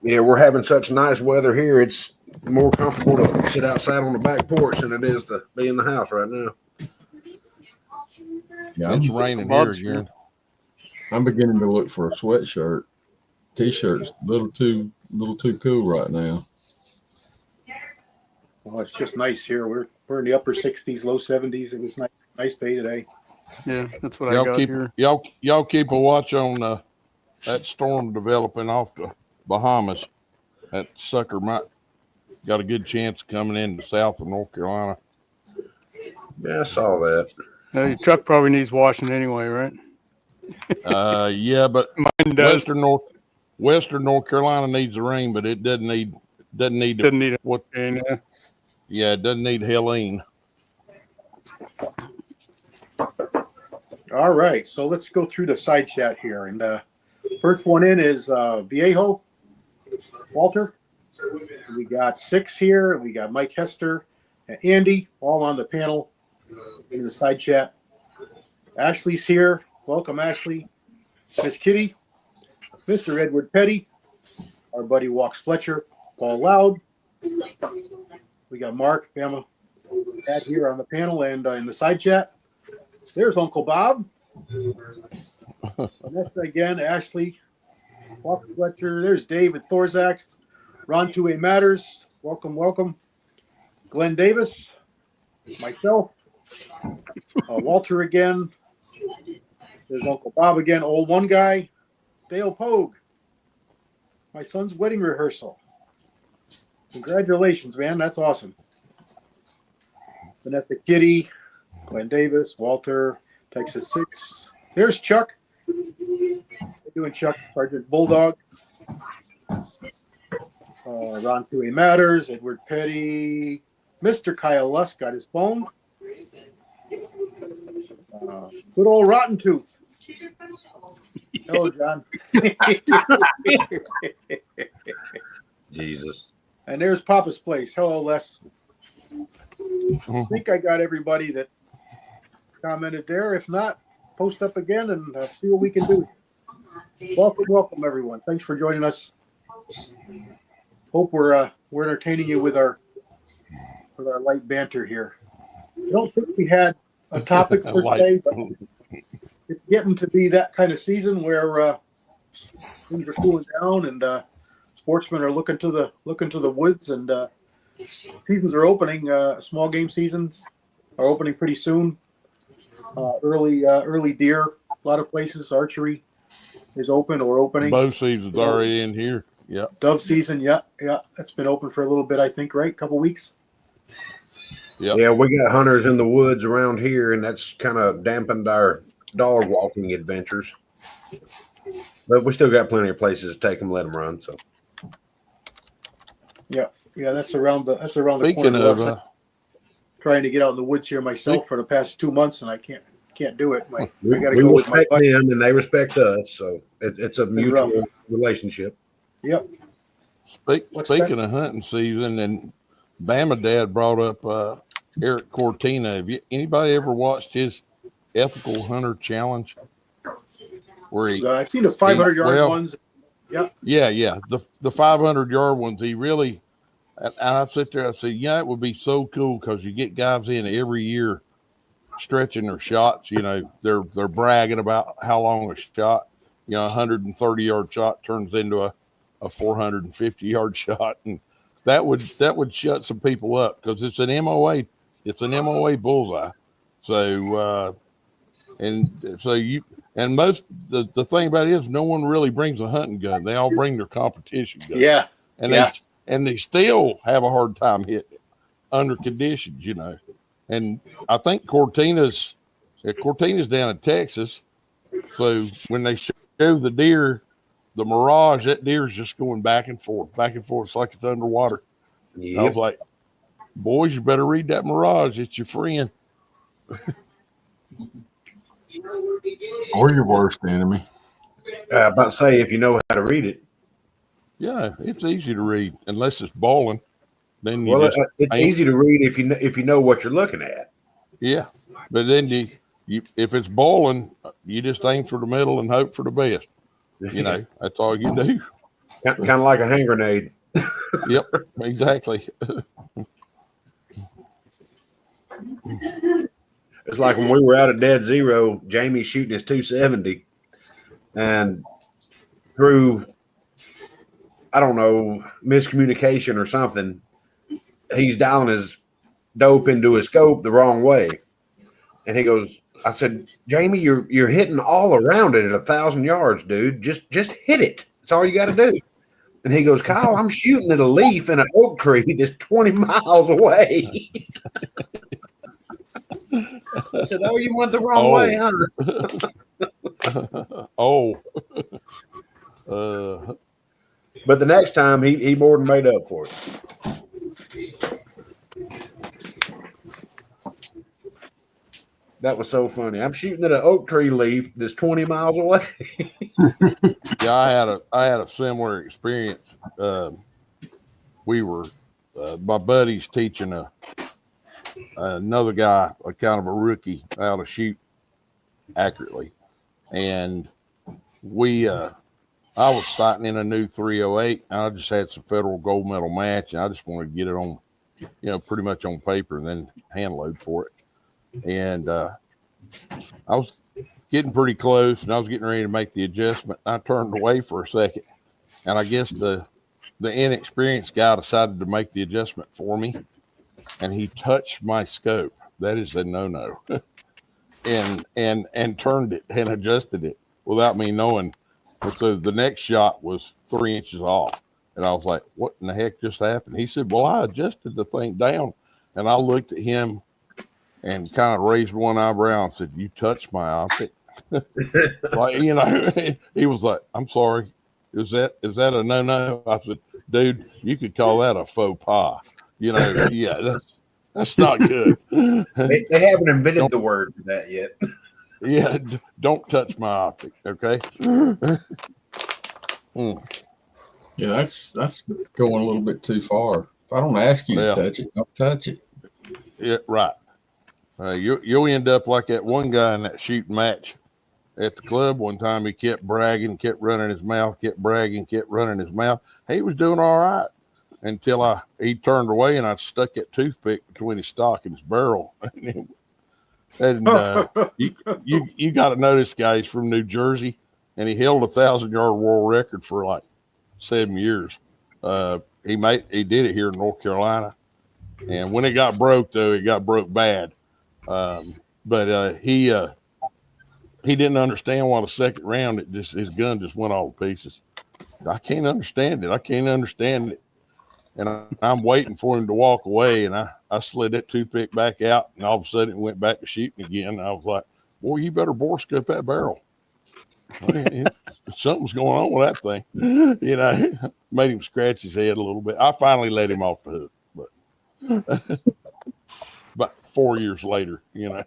Yeah, we're having such nice weather here. It's more comfortable to sit outside on the back porch than it is to be in the house right now. Yeah, It's raining here again. I'm beginning to look for a sweatshirt. T-shirt's a little too cool right now. Well, it's just nice here. We're in the upper 60s, low 70s. It was nice day today. Yeah, that's what I got here. Y'all keep a watch on that storm developing off the Bahamas. That sucker might got a good chance of coming into south of North Carolina. Yeah, I saw that. Your truck probably needs washing anyway, right? Yeah, but Mine does. Western North Carolina needs the rain, but it doesn't need what? Yeah, it doesn't need Helene. All right, so let's go through the side chat here. And first one in is Viejo, Walter. We got 6 here. We got Mike Hester and Andy all on the panel in the side chat. Ashley's here. Welcome, Ashley. Miss Kitty, Mr. Edward Petty, our buddy Walks Fletcher, Paul Loud. We got Mark, Bama, Dad here on the panel and in the side chat. There's Uncle Bob. Vanessa again, Ashley, Walker Fletcher. There's David Thorzak. Ron Two-Way Matters. Welcome. Glenn Davis. Myself. Walter again. There's Uncle Bob again. Old one guy. Dale Pogue. My son's wedding rehearsal. Congratulations, man. That's awesome. Vanessa Kitty. Glenn Davis, Walter, Texas 6. There's Chuck. How you doing, Chuck? Sergeant Bulldog. Ron Two-Way Matters, Edward Petty. Mr. Kyle Lusk got his phone. Good old Rotten Tooth. Hello, John. Jesus. And there's Papa's Place. Hello, Les. I think I got everybody that commented there. If not, post up again and see what we can do. Welcome, everyone. Thanks for joining us. Hope we're entertaining you with our light banter here. I don't think we had a topic for today, but it's getting to be that kind of season where things are cooling down and sportsmen are looking to the woods and seasons are opening. Small game seasons are opening pretty soon. Early deer, a lot of places. Archery is open or opening. Bow season's already in here. Yeah. Dove season, yeah. That's been open for a little bit, I think, right? Couple weeks. Yep. Yeah, we got hunters in the woods around here, and that's kind of dampened our dog walking adventures. But we still got plenty of places to take them, let them run. So. Yeah, that's around the Speaking corner. of, Trying to get out in the woods here myself for the past 2 months, and I can't do it. I got to we go with my respect buddy. them, and they respect us. So it's a mutual relationship. Yep. Speaking of hunting season, and Bama Dad brought up Eric Cortina. Have anybody ever watched his Ethical Hunter Challenge? where he, I've seen the 500-yard well, ones. Yeah. yeah. The 500-yard ones, he really, and I sit there, I say, yeah, it would be so cool because you get guys in every year stretching their shots. You know, they're bragging about how long a shot, you know, 130-yard shot turns into a 450-yard shot, and that would shut some people up because it's an MOA bullseye. So and most the thing about it is no one really brings a hunting gun. They all bring their competition gun. Yeah. And Yeah. they still have a hard time hitting it under conditions, you know. And I think Cortina's down in Texas. So when they show the deer, the mirage, that deer is just going back and forth. It's like it's underwater. I was like, boys, you better read that mirage. It's your friend. Or your worst enemy. About to say, if you know how to read it. Yeah, it's easy to read unless it's bowling. Then you Well, just it's easy to read if you know what you're looking at. yeah. But then you if it's bowling, you just aim for the middle and hope for the best. You know, that's all you do. Kind of like a hand grenade. Yep, exactly. It's like when we were out at Dead Zero, Jamie's shooting his 270, and through, I don't know, miscommunication or something, he's dialing his dope into his scope the wrong way. And he goes, I said, Jamie, you're hitting all around it at 1,000 yards, dude. Just hit it. That's all you got to do. And he goes, Kyle, I'm shooting at a leaf in an oak tree that's 20 miles away. I said, oh, you went the wrong way, huh? But the next time, he more than made up for it. That was so funny. I'm shooting at an oak tree leaf that's 20 miles away. Yeah, I had a similar experience. We were my buddies teaching another guy, a kind of a rookie, how to shoot accurately, and I was starting in a new 308. And I just had some federal gold medal match, and I just wanted to get it on, you know, pretty much on paper and then hand load for it. And I was getting pretty close, and I was getting ready to make the adjustment. I turned away for a second, and I guess the inexperienced guy decided to make the adjustment for me, and he touched my scope. That is a no-no. and turned it and adjusted it without me knowing. So the next shot was 3 inches off, and I was like, "What in the heck just happened?" He said, "Well, I adjusted the thing down," and I looked at him and kind of raised one eyebrow and said, "You touched my optic." Like, you know, he was like, "I'm sorry. Is that a no-no?" I said, "Dude, you could call that a faux pas." You know, yeah, that's not good. They haven't invented the word for that yet. Yeah, don't touch my optic, okay? Yeah, that's going a little bit too far. If I don't ask you to touch it, don't touch it. Yeah, right. You'll end up like that one guy in that shooting match at the club one time. He kept bragging, kept running his mouth, kept bragging, kept running his mouth. He was doing all right until he turned away and I stuck that toothpick between his stock and his barrel. And you got to know this guy. He's from New Jersey, and he held a 1,000-yard world record for like 7 years. He did it here in North Carolina, and when it got broke, though, it got broke bad. But he didn't understand why the second round his gun just went all to pieces. I can't understand it. And I'm waiting for him to walk away, and I slid that toothpick back out, and all of a sudden it went back to shooting again. And I was like, "Boy, you better borescope that barrel. Something's going on with that thing." You know, made him scratch his head a little bit. I finally let him off the hook, but about 4 years later, you know.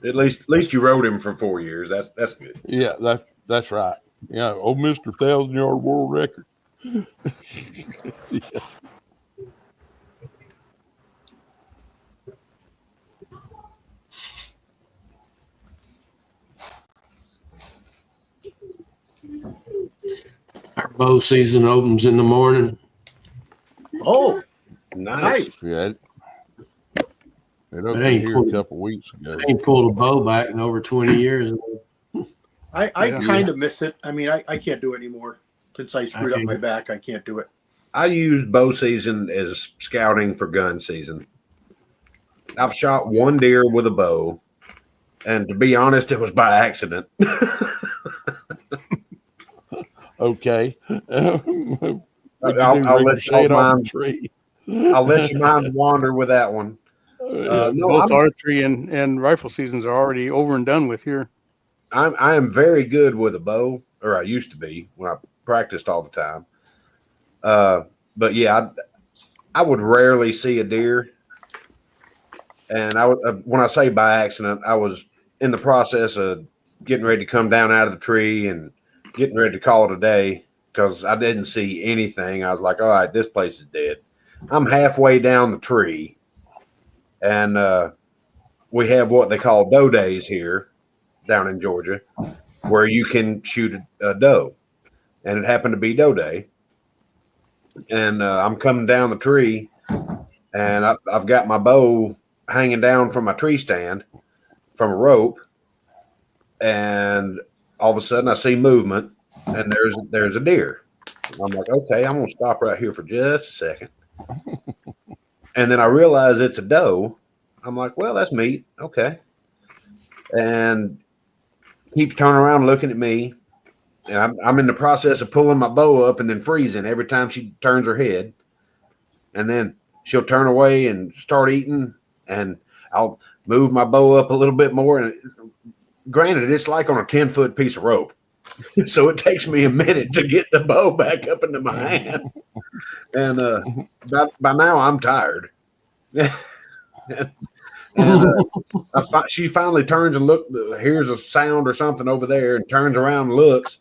At least you rode him for 4 years. That's good. Yeah, that's right. Yeah, old Mr. 1,000-yard world record. Yeah. Bow season opens in the morning. Oh, Nice. nice. Yeah, it opened ain't here cool. a couple weeks ago. I ain't pulled a bow back in over 20 years. I Yeah. kind of miss it. I mean, I can't do it anymore. Since I screwed up my back, I can't do it. I used bow season as scouting for gun season. I've shot one deer with a bow, and to be honest, it was by accident. Okay. I'll let Shade off mine. a tree. I'll let your minds wander with that one. No, Both archery and rifle seasons are already over and done with here. I am very good with a bow, or I used to be when I practiced all the time. But yeah, I would rarely see a deer, and I would when I say by accident, I was in the process of getting ready to come down out of the tree and getting ready to call it a day because I didn't see anything. I was like, all right, this place is dead. I'm halfway down the tree, and we have what they call doe days here down in Georgia, where you can shoot a doe, and it happened to be doe day. And I'm coming down the tree, and I've got my bow hanging down from my tree stand from a rope, and all of a sudden I see movement, and there's a deer. I'm like, okay, I'm gonna stop right here for just a second, and then I realize it's a doe. I'm like, well, that's meat, okay, and keeps turning around looking at me. And I'm in the process of pulling my bow up and then freezing every time she turns her head. And then she'll turn away and start eating. And I'll move my bow up a little bit more. And granted, it's like on a 10-foot piece of rope. So it takes me a minute to get the bow back up into my hand. And by now I'm tired. And she finally turns and hears a sound or something over there and turns around and looks.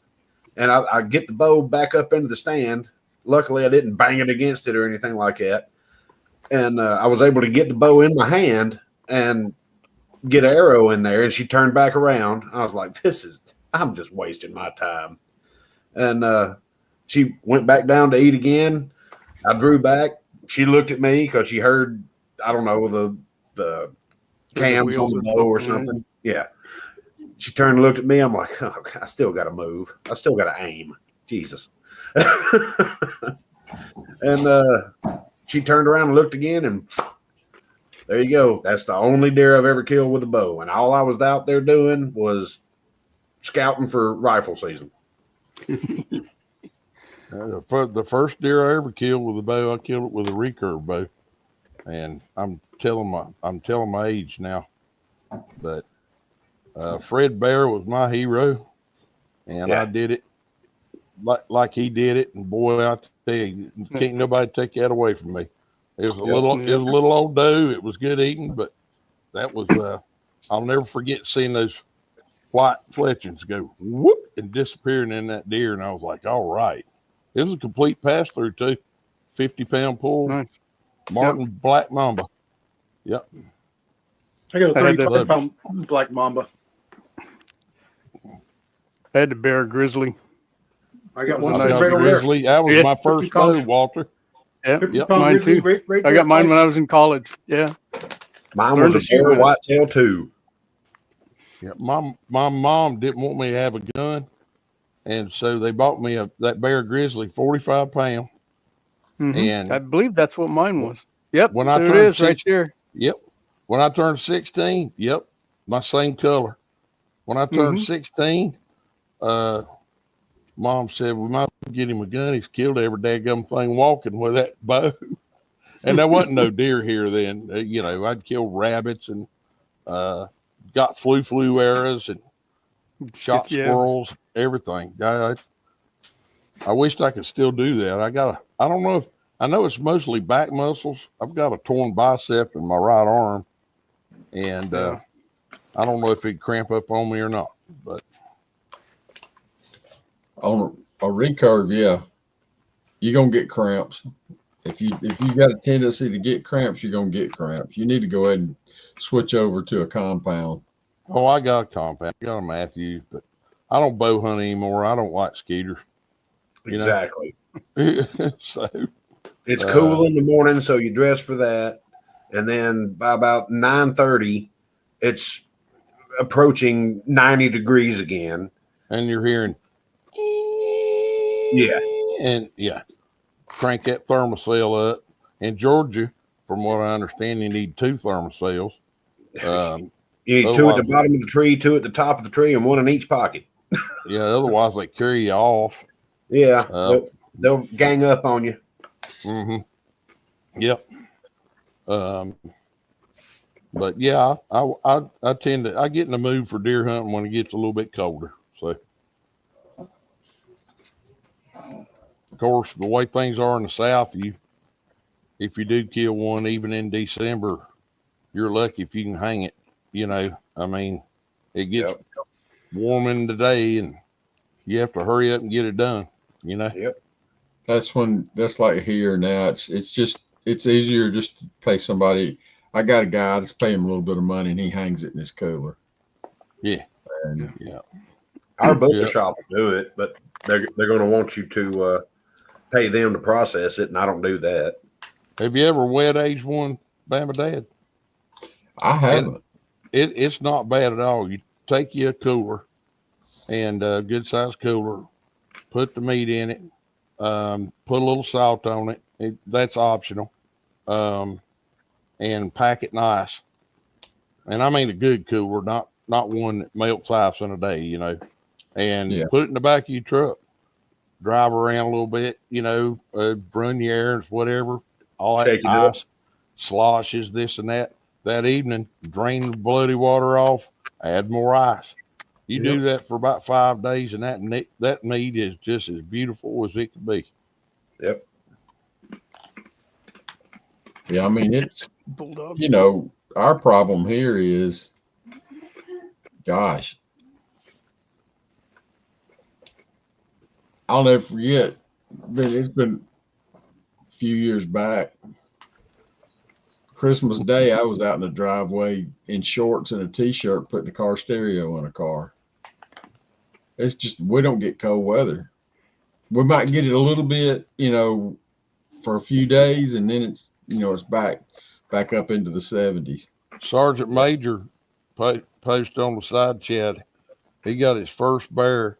And I get the bow back up into the stand. Luckily, I didn't bang it against it or anything like that. And I was able to get the bow in my hand and get an arrow in there. And she turned back around. I was like, I'm just wasting my time. And she went back down to eat again. I drew back. She looked at me because she heard, I don't know, the cams on the bow or something. Yeah. She turned and looked at me. I'm like, oh, I still got to move. I still got to aim. Jesus. And she turned around and looked again, and there you go. That's the only deer I've ever killed with a bow. And all I was out there doing was scouting for rifle season. The first deer I ever killed with a bow, I killed it with a recurve bow. And I'm telling my age now. But Fred Bear was my hero, and I did it like he did it. And boy, I tell you, can't nobody take that away from me. It was a little old doe. It was good eating, but that was I'll never forget seeing those white fletchings go whoop and disappearing in that deer. And I was like, all right, it was a complete pass through too. 50-pound pull, Nice. Martin Black Mamba. Yep. I got a 35-pound black mamba. I had the bear grizzly. I got one Nice right over grizzly. That was my first bow, Walter. Yeah, there. mine too. Right I got mine when I was in college. Yeah. Mine Learned was to a shoot bear with it. whitetail too. Yeah, my mom didn't want me to have a gun, and so they bought me that bear grizzly 45-pound. Mhm. And I believe that's what mine was. Yep. when I there turned it is right there. Yep. When I turned 16, yep, my same color. When I turned 16, Mom said we might get him a gun. He's killed every daggum thing walking with that bow. And there wasn't no deer here then. I'd killed rabbits and got flu arrows and shot squirrels, everything. I wished I could still do that. I don't know I know it's mostly back muscles. I've got a torn bicep in my right arm, and I don't know if it'd cramp up on me or not. But on a recurve, yeah, you're gonna get cramps. If you got a tendency to get cramps, you're gonna get cramps. You need to go ahead and switch over to a compound. Oh, I got a compound. I got a Matthews, but I don't bow hunt anymore. I don't like skeeters. You know? Exactly. So It's cool in the morning, so you dress for that, and then by about 9:30, it's approaching 90 degrees again. and you're hearing, Yeah. and yeah, crank that thermocell up. In Georgia, from what I understand, you need 2 thermocells. You need 2 at the Otherwise, bottom of the tree, 2 at the top of the tree, and 1 in each pocket. yeah, otherwise they carry you off. Yeah, they'll gang up on you. Yep. But yeah, I tend to get in the mood for deer hunting when it gets a little bit colder. So, of course, the way things are in the South, if you do kill one, even in December, you're lucky if you can hang it. You know, I mean, it gets warm in the day, and you have to hurry up and get it done. You know. Yep. That's like here now. It's easier just to pay somebody. I got a guy, I just pay him a little bit of money and he hangs it in his cooler. Yeah. And Yeah. Our butcher shop will do it, but they're going to want you to pay them to process it, and I don't do that. Have you ever wet aged one, Bama Dad? I haven't. It's not bad at all. You take you a cooler and a good sized cooler, put the meat in it, put a little salt on it. That's optional. And pack it nice. And I mean a good cooler, not one that melts ice in a day, you know. And put it in the back of your truck. Drive around a little bit, you know, run your errands, whatever. All that ice, sloshes, this and that. That evening, drain the bloody water off, add more ice. You do that for about 5 days, and that meat is just as beautiful as it could be. Yep. Yeah, I mean, it's, you know, our problem here is, gosh, I'll never forget, it's been a few years back. Christmas Day, I was out in the driveway in shorts and a t-shirt putting the car stereo in a car. It's just, we don't get cold weather. We might get it a little bit, you know, for a few days, and then it's, you know, it's back up into the 70s. Sergeant Major posted on the side chat, he got his first bear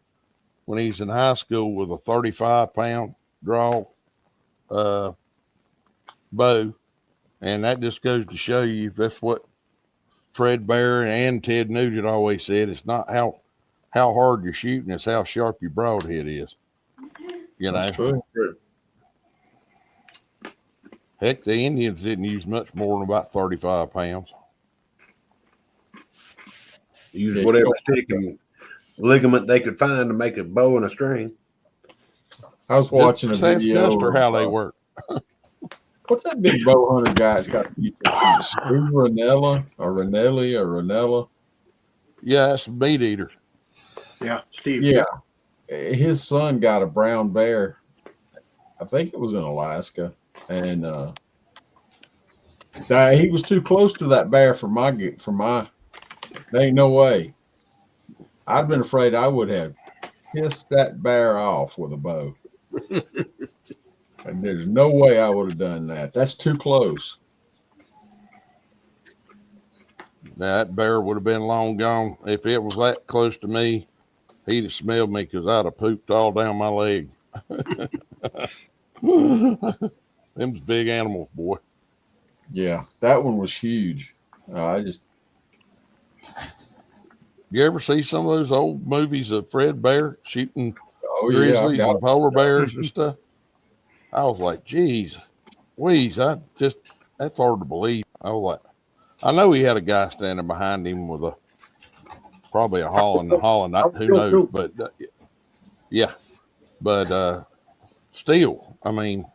when he's in high school with a 35-pound draw bow. And that just goes to show you that's what Fred Bear and Ted Nugent always said. It's not how hard you're shooting, it's how sharp your broadhead is. You know? That's true. Heck, the Indians didn't use much more than about 35 pounds. Use whatever stick and ligament they could find to make a bow and a string. I was watching a video. That's how they work. What's that big bow hunter guy's got? Steve Ranella or Ranelli or Ranella? Yeah, that's a meat eater. Yeah, Steve. Yeah. His son got a brown bear. I think it was in Alaska. And he was too close to that bear for my. There ain't no way. I'd been afraid I would have pissed that bear off with a bow. And there's no way I would have done that. That's too close. Now, that bear would have been long gone. If it was that close to me, he'd have smelled me because I'd have pooped all down my leg. Them's big animals, boy. Yeah, that one was huge. You ever see some of those old movies of Fred Bear shooting grizzlies yeah, and polar bears and stuff? I was like, geez, that's hard to believe. I was like, I know he had a guy standing behind him with probably a hauling, who knows, but yeah, but still, I mean,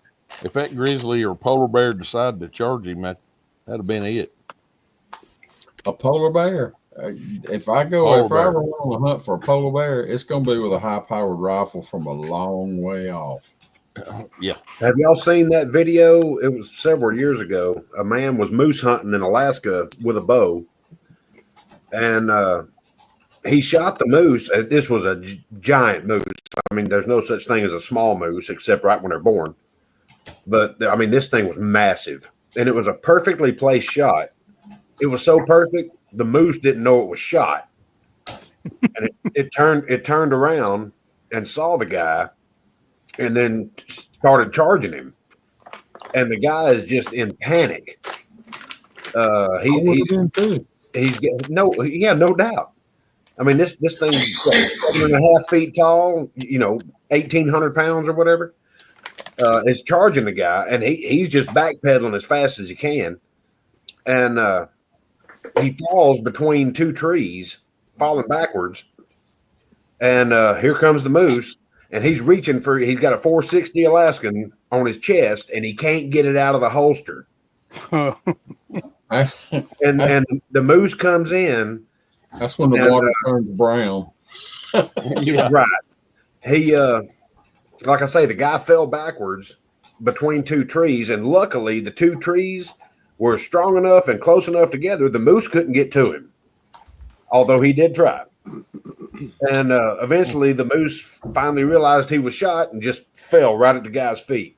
if that grizzly or polar bear decided to charge him, that'd have been it. A polar bear. If I ever went on a hunt for a polar bear, it's going to be with a high-powered rifle from a long way off. Yeah. Have y'all seen that video? It was several years ago. A man was moose hunting in Alaska with a bow, and he shot the moose. This was a giant moose. I I mean, there's no such thing as a small moose except right when they're born. But I mean, this thing was massive, and it was a perfectly placed shot. It was so perfect, the moose didn't know it was shot, and it turned around and saw the guy, and then started charging him. And the guy is just in panic. No doubt. I mean, this thing's 7.5 feet tall, 1,800 pounds or whatever. Is charging the guy, and he's just backpedaling as fast as he can, and he falls between two trees, falling backwards. And here comes the moose, and he's reaching for. He's got a 460 Alaskan on his chest, and he can't get it out of the holster. and the moose comes in. That's when the water turns brown. Yeah, right. He, like I say, the guy fell backwards between two trees, and luckily the two trees were strong enough and close enough together. The moose couldn't get to him, although he did try. And eventually, the moose finally realized he was shot and just fell right at the guy's feet.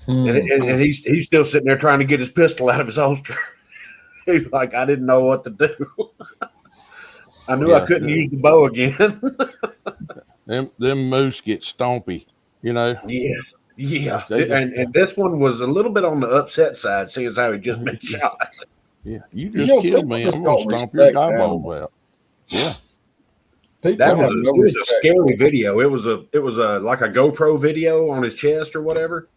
And he's still sitting there trying to get his pistol out of his holster. He's like, I didn't know what to do. I knew I couldn't use the bow again. them moose get stompy, Yeah. And this one was a little bit on the upset side, seeing as how he just been shot. Yeah, you just killed me. I'm going to stomp your eyeballs out. Yeah. It was a scary video. It was a like a GoPro video on his chest or whatever.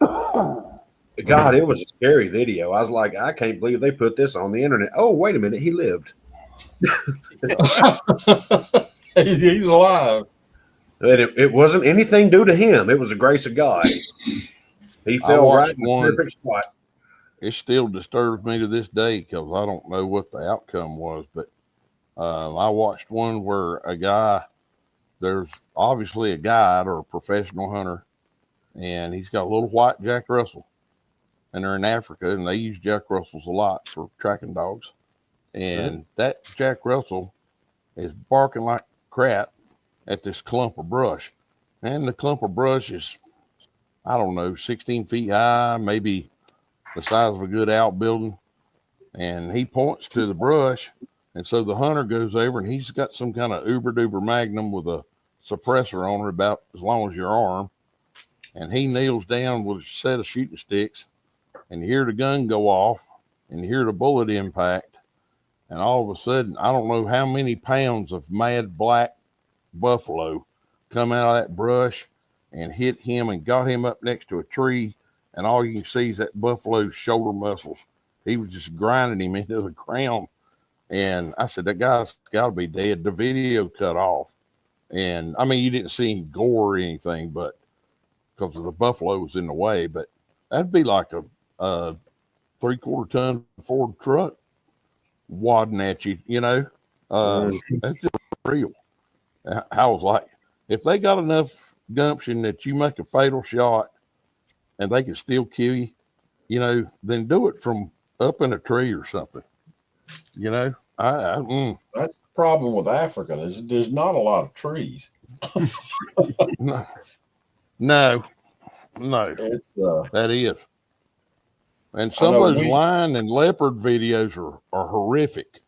God, it was a scary video. I was like, I can't believe they put this on the internet. Oh, wait a minute, he lived. He's alive. And it wasn't anything due to him. It was the grace of God. He fell right in the perfect spot. It still disturbs me to this day because I don't know what the outcome was, but I watched one where there's obviously a guide or a professional hunter, and he's got a little white Jack Russell, and they're in Africa, and they use Jack Russells a lot for tracking dogs. And that Jack Russell is barking like crap at this clump of brush. And the clump of brush is, I don't know, 16 feet high, maybe the size of a good outbuilding. And he points to the brush. And so the hunter goes over, and he's got some kind of uber-duper Magnum with a suppressor on it about as long as your arm. And he kneels down with a set of shooting sticks, and you hear the gun go off, and you hear the bullet impact. And all of a sudden, I don't know how many pounds of mad black buffalo come out of that brush and hit him and got him up next to a tree. And all you can see is that buffalo's shoulder muscles. He was just grinding him into the ground. And I said, that guy's got to be dead. The video cut off. And I mean, you didn't see any gore or anything, but because the buffalo was in the way. But that'd be like a 3/4 ton Ford truck wadding at you, that's just real. I was like, if they got enough gumption that you make a fatal shot and they can still kill you, then do it from up in a tree or something. That's the problem with Africa. There's not a lot of trees. No. It's that is. And some of those lion and leopard videos are horrific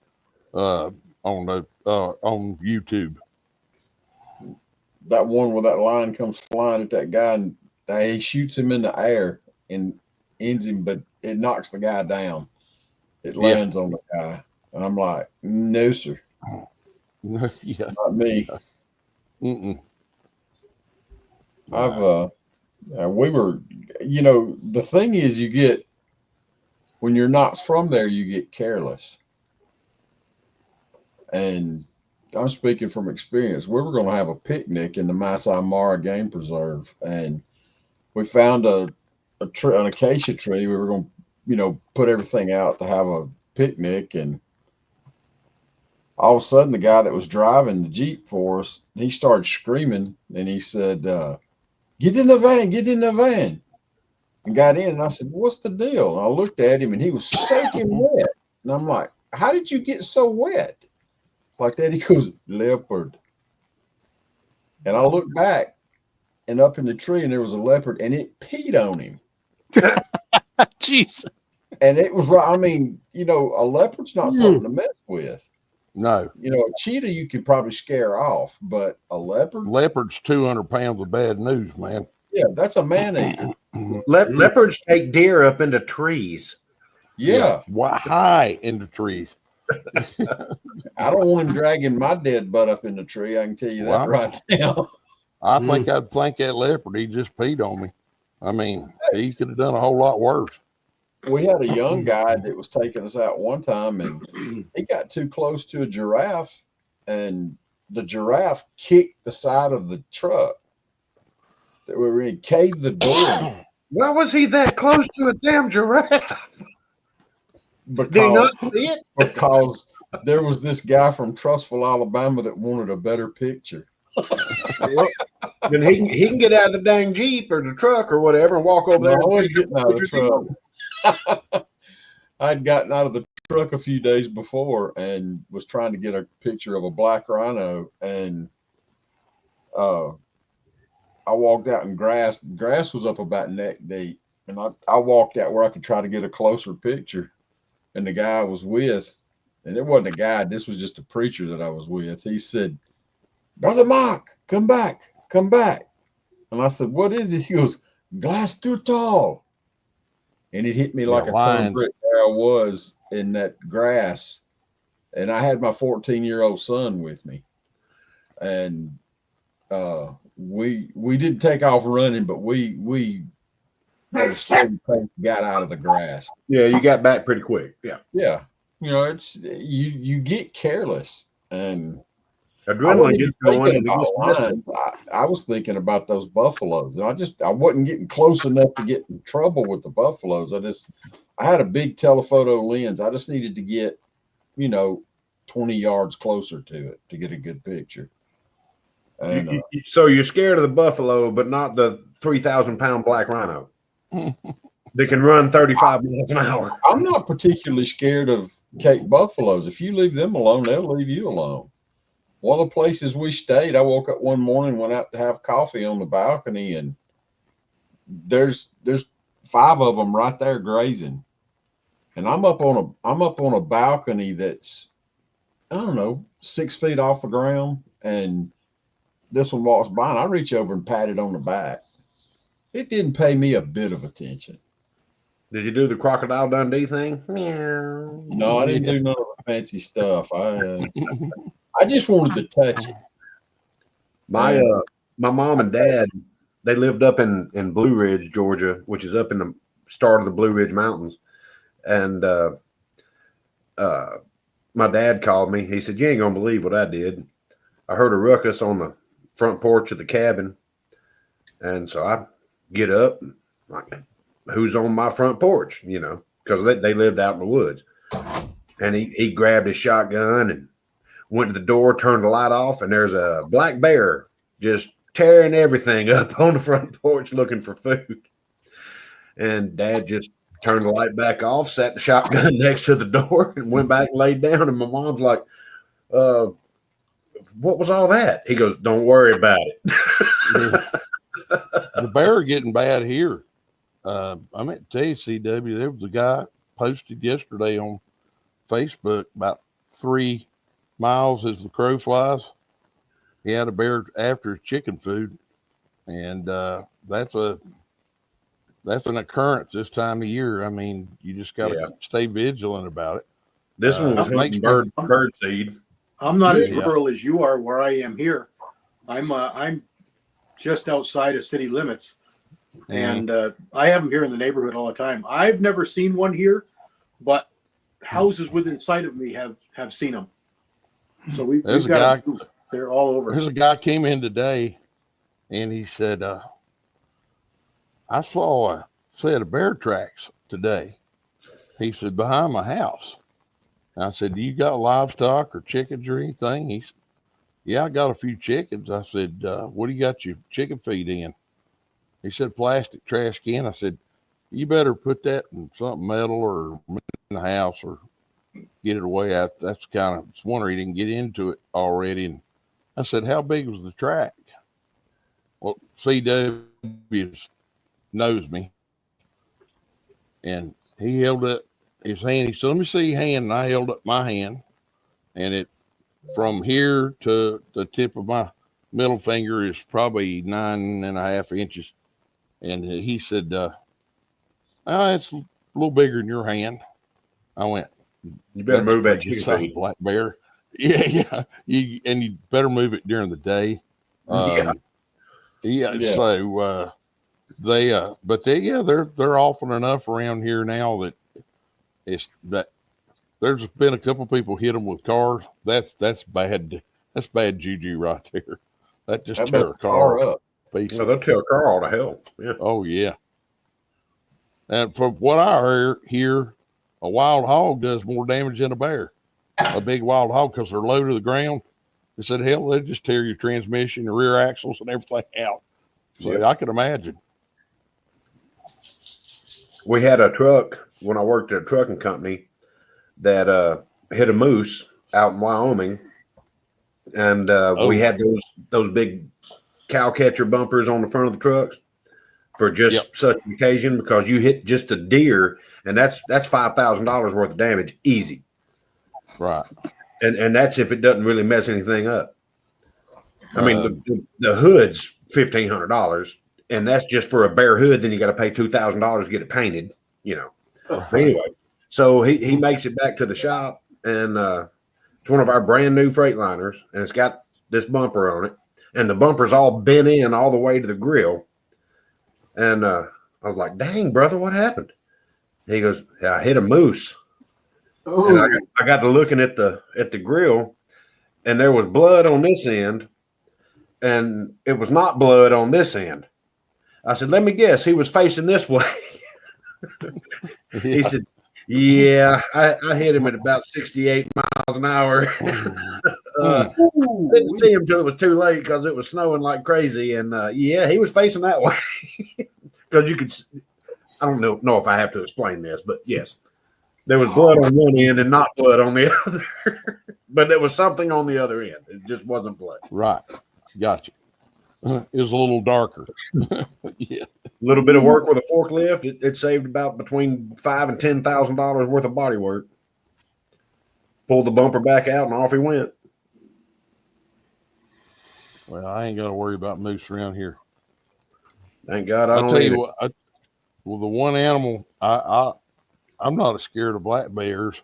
on YouTube. That one where that lion comes flying at that guy and he shoots him in the air and ends him, but it knocks the guy down. It lands on the guy. And I'm like, no, sir. Yeah. Not me. We were, the thing is when you're not from there, you get careless. And I'm speaking from experience. We were going to have a picnic in the Masai Mara Game Preserve, and we found an acacia tree. We were going to, put everything out to have a picnic, and all of a sudden, the guy that was driving the Jeep for us, he started screaming, and he said, "Get in the van." And got in, and I said, "What's the deal?" And I looked at him, and he was soaking wet. And I'm like, "How did you get so wet?" Like that, he goes, "Leopard." And I looked back, and up in the tree, and there was a leopard, and it peed on him. Jeez. And it was right. I mean, you know, a leopard's not something to mess with. No. You know, a cheetah you could probably scare off, but a leopard, Leopard's 200 pounds of bad news, man. yeah, that's a man eater. Leopards take deer up into trees. Yeah. Why high in the trees? I don't want him dragging my dead butt up in the tree. I can tell you that Wow. right now. I think I'd think that leopard, he just peed on me. I mean, he could have done a whole lot worse. We had a young guy that was taking us out one time, and he got too close to a giraffe, and the giraffe kicked the side of the truck that we were in, caved the door. Why was he that close to a damn giraffe? Did he not see it? Because there was this guy from Trussville, Alabama that wanted a better picture. Then he can get out of the dang Jeep or the truck or whatever and walk over there. No, I and wasn't take getting out of the pictures truck. of him. I'd gotten out of the truck a few days before and was trying to get a picture of a black rhino, and I walked out in grass. The grass was up about neck deep, and I walked out where I could try to get a closer picture. And the guy I was with, and it wasn't a guy, this was just a preacher that I was with. He said, "Brother Mark, come back, come back." And I said, "What is it?" He goes, "Glass too tall." And it hit me like a ton of brick where I was in that grass. And I had my 14-year-old son with me. And we didn't take off running, but we at a steady pace got out of the grass. Yeah, you got back pretty quick. Yeah. Yeah. You know, it's you get careless, and Adrenaline gets going. And I was thinking about those buffaloes, and I wasn't getting close enough to get in trouble with the buffaloes. I had a big telephoto lens. I just needed to get, 20 yards closer to it to get a good picture. And so you're scared of the buffalo, but not the 3,000-pound black rhino that can run 35 miles an hour. I'm not particularly scared of Cape buffaloes. If you leave them alone, they'll leave you alone. One of the places we stayed, I woke up one morning, went out to have coffee on the balcony, and there's 5 of them right there grazing. And I'm up on a balcony that's, I don't know, 6 feet off the ground, and this one walks by, and I reach over and pat it on the back. It didn't pay me a bit of attention. Did you do the Crocodile Dundee thing? No, I didn't do none of the fancy stuff. I just wanted to touch it. My mom and dad, they lived up in Blue Ridge, Georgia, which is up in the start of the Blue Ridge Mountains. And my dad called me. He said, "You ain't gonna believe what I did. I heard a ruckus on the front porch of the cabin." And so I get up, and like, who's on my front porch? Because they lived out in the woods. And he grabbed his shotgun and went to the door, turned the light off, and there's a black bear just tearing everything up on the front porch looking for food. And Dad just turned the light back off, sat the shotgun next to the door, and went back and laid down. And my mom's like, "What was all that?" He goes, "Don't worry about it." The bear getting bad here. I'm at TCW. There was a guy posted yesterday on Facebook about 3 miles as the crow flies. He had a bear after his chicken food, and that's an occurrence this time of year. I mean, you just got to stay vigilant about it. This one was hunting bird seed. I'm not as rural as you are where I am here. I'm just outside of city limits, and I have them here in the neighborhood all the time. I've never seen one here, but houses within sight of me have seen them. So we've got them. They're all over. There's a guy came in today, and he said, "I saw a set of bear tracks today." He said, "behind my house." And I said, "Do you got livestock or chickens or anything?" He said, "Yeah, I got a few chickens." I said, "What do you got your chicken feed in?" He said, "Plastic trash can." I said, "You better put that in something metal or in the house or get it away." That's kind of, it's wonder he didn't get into it already. And I said, "How big was the track?" Well, CW knows me, and he held up his hand. He said, "Let me see your hand." And I held up my hand, and it from here to the tip of my middle finger is probably 9.5 inches. And he said, it's a little bigger than your hand. I went, You better move that you chicken. black bear. Yeah. You better move it during the day. Yeah. Yeah. So they're often enough around here now that there's been a couple people hit them with cars. That's bad. That's bad juju right there. That just That tear messed a the car car up. piece. No, they'll tell a car all to hell. Yeah. Oh yeah. And from what I hear, a wild hog does more damage than a bear. A big wild hog, because they're low to the ground. They said, hell, they just tear your transmission, your rear axles, and everything out. So Yep. I could imagine. We had a truck when I worked at a trucking company that hit a moose out in Wyoming, and we had those big cow catcher bumpers on the front of the trucks for just such an occasion, because you hit just a deer, and that's $5,000 worth of damage easy. Right. And that's if it doesn't really mess anything up. I mean, the hood's $1,500, and that's just for a bare hood. Then you got to pay $2,000 to get it painted, you know. But anyway, so he makes it back to the shop, and it's one of our brand new Freightliners, and it's got this bumper on it, and the bumper's all bent in all the way to the grill. And I was like, "Dang, brother, what happened?" And he goes, "Yeah, I hit a moose." And I got to looking at the grill, and there was blood on this end, and it was not blood on this end. I said, "Let me guess, he was facing this way." He said, "Yeah, I hit him at about 68 miles an hour." Didn't see him till it was too late because it was snowing like crazy, and yeah, he was facing that way. Because you could, I don't know if I have to explain this, but yes. There was blood on one end and not blood on the other. But there was something on the other end. It just wasn't blood. Right. Gotcha. It was a little darker. Yeah. A little bit of work with a forklift. It saved about between $5,000 and $10,000 worth of body work. Pulled the bumper back out and off he went. Well, I ain't got to worry about moose around here. Thank God I I'll don't tell eat you it. what, the one animal I'm not as scared of black bears.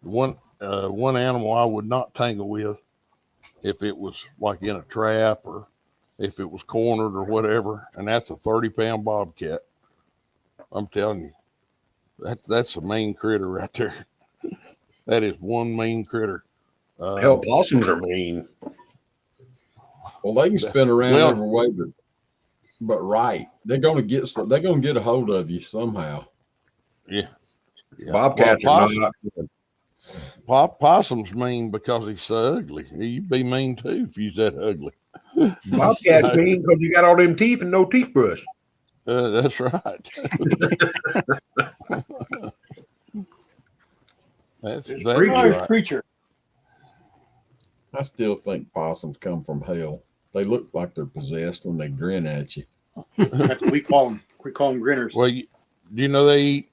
One animal I would not tangle with if it was like in a trap or if it was cornered or whatever, and that's a 30-pound bobcat. I'm telling you, that's a mean critter right there. That is one mean critter. Hell, possums are mean. Well, they can spin around Well- every way, but right, they're gonna get a hold of you somehow. Yeah. Bobcats Well, are not good. Possum's mean because he's so ugly. You'd be mean too if he's that ugly. Bobcats mean because you got all them teeth and no teeth brush. That's right. That's right. Creature. I still think possums come from hell. They look like they're possessed when they grin at you. That's what we call them. We call them grinners. Well, do you know they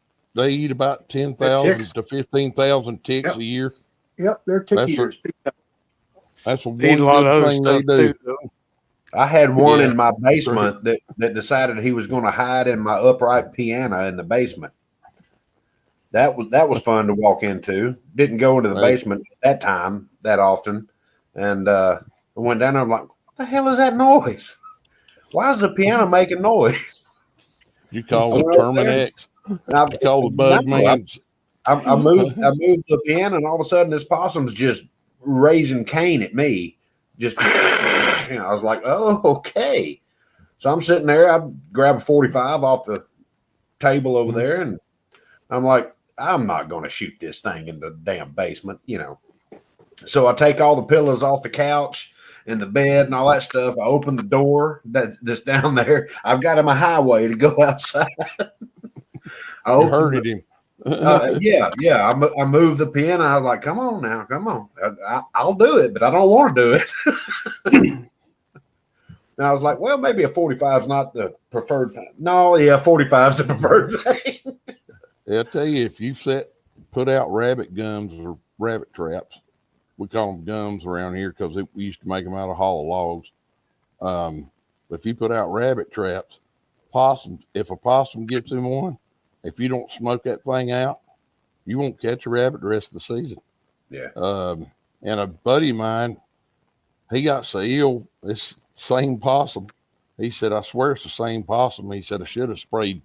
eat about 10,000 to 15,000 ticks Yep. a year. Yep, they're tick That's eaters. That's one Eat a lot of good other thing they stuff do. too, though. I had one Yeah. in my basement that decided he was going to hide in my upright piano in the basement. That was fun to walk into. Didn't go into the Right. basement at that time that often, and I went down there. I'm like, "What the hell is that noise? Why is the piano making noise?" You call I the went over there. Terminex. And I, You call the bug No, man. I moved the piano, and all of a sudden, this possum's just raising Cain at me. Just, I was like, "Oh, okay." So I'm sitting there. I grab a 45 off the table over there, and I'm like, "I'm not going to shoot this thing in the damn basement, you know." So I take all the pillows off the couch and the bed and all that stuff. I open the door that's down there. I've got him a highway to go outside. I You opened hurted him. yeah. I moved the piano. I was like, "Come on now, come on. I'll do it, but I don't want to do it." And I was like, well, maybe a 45 is not the preferred thing. No, yeah, 45 is the preferred thing. I'll tell you, if you put out rabbit gums or rabbit traps, we call them gums around here because we used to make them out of hollow logs. If you put out rabbit traps, possums, if a possum gets in one, if you don't smoke that thing out, you won't catch a rabbit the rest of the season. Yeah. And a buddy of mine, he got so ill, this same possum. He said, I swear it's the same possum. He said, I should have sprayed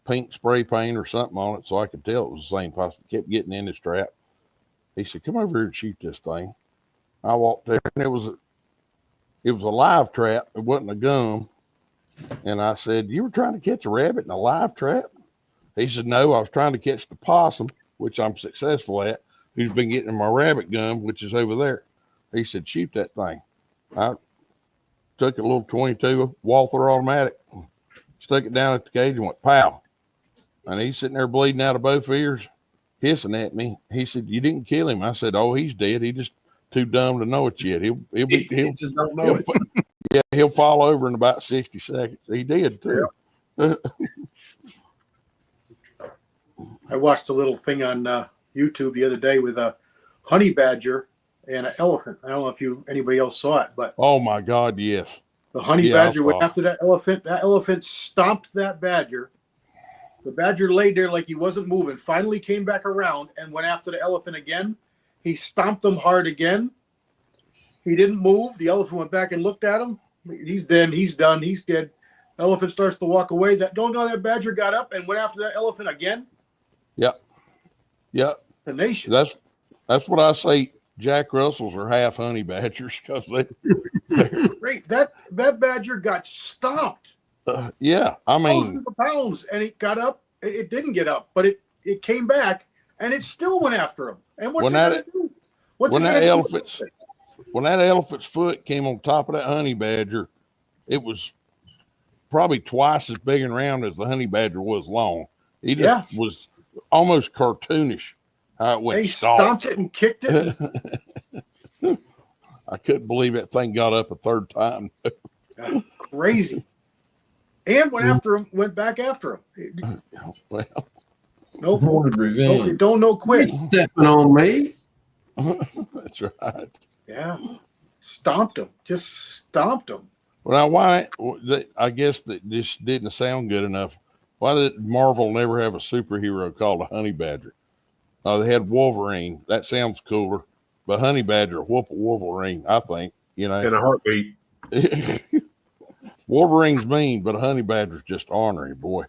pink spray paint or something on it so I could tell it was the same possum. Kept getting in his trap. He said, come over here and shoot this thing. I walked there, and it was a live trap. It wasn't a gum. And I said, you were trying to catch a rabbit in a live trap? He said, no, I was trying to catch the possum, which I'm successful at, who's been getting my rabbit gum, which is over there. He said, shoot that thing. I took a little 22 Walther automatic, stuck it down at the cage and went pow. And he's sitting there bleeding out of both ears, hissing at me. He said, you didn't kill him. I said, oh, he's dead. He just too dumb to know it yet. He'll just don't know it. Yeah, he'll fall over in about 60 seconds. He did too. Yeah. I watched a little thing on YouTube the other day with a honey badger and an elephant. I don't know if anybody else saw it, but oh my God, yes. The honey badger went after that elephant. That elephant stomped that badger. The badger laid there like he wasn't moving. Finally came back around and went after the elephant again. He stomped him hard again. He didn't move. The elephant went back and looked at him. He's done. He's dead. Elephant starts to walk away. That badger got up and went after that elephant again. Yep. Tenacious. That's what I say. Jack Russells are half honey badgers because they're great. That badger got stomped. Yeah, I mean, thousands of pounds, and it got up. It didn't get up, but it came back, and it still went after him. And what's it gonna do? When that elephant's foot came on top of that honey badger, it was probably twice as big and round as the honey badger was long. He just was almost cartoonish how it went. They stomped it and kicked it. I couldn't believe that thing got up a third time. Crazy. And went back after him. Well, revenge. Don't quit. Stepping on me. That's right. Yeah. Stomped him. Just stomped him. Well, I guess that this didn't sound good enough. Why did Marvel never have a superhero called a honey badger? They had Wolverine. That sounds cooler. But honey badger, whoop a Wolverine, I think. In a heartbeat. Wolverine's mean, but a honey badger's just ornery, boy.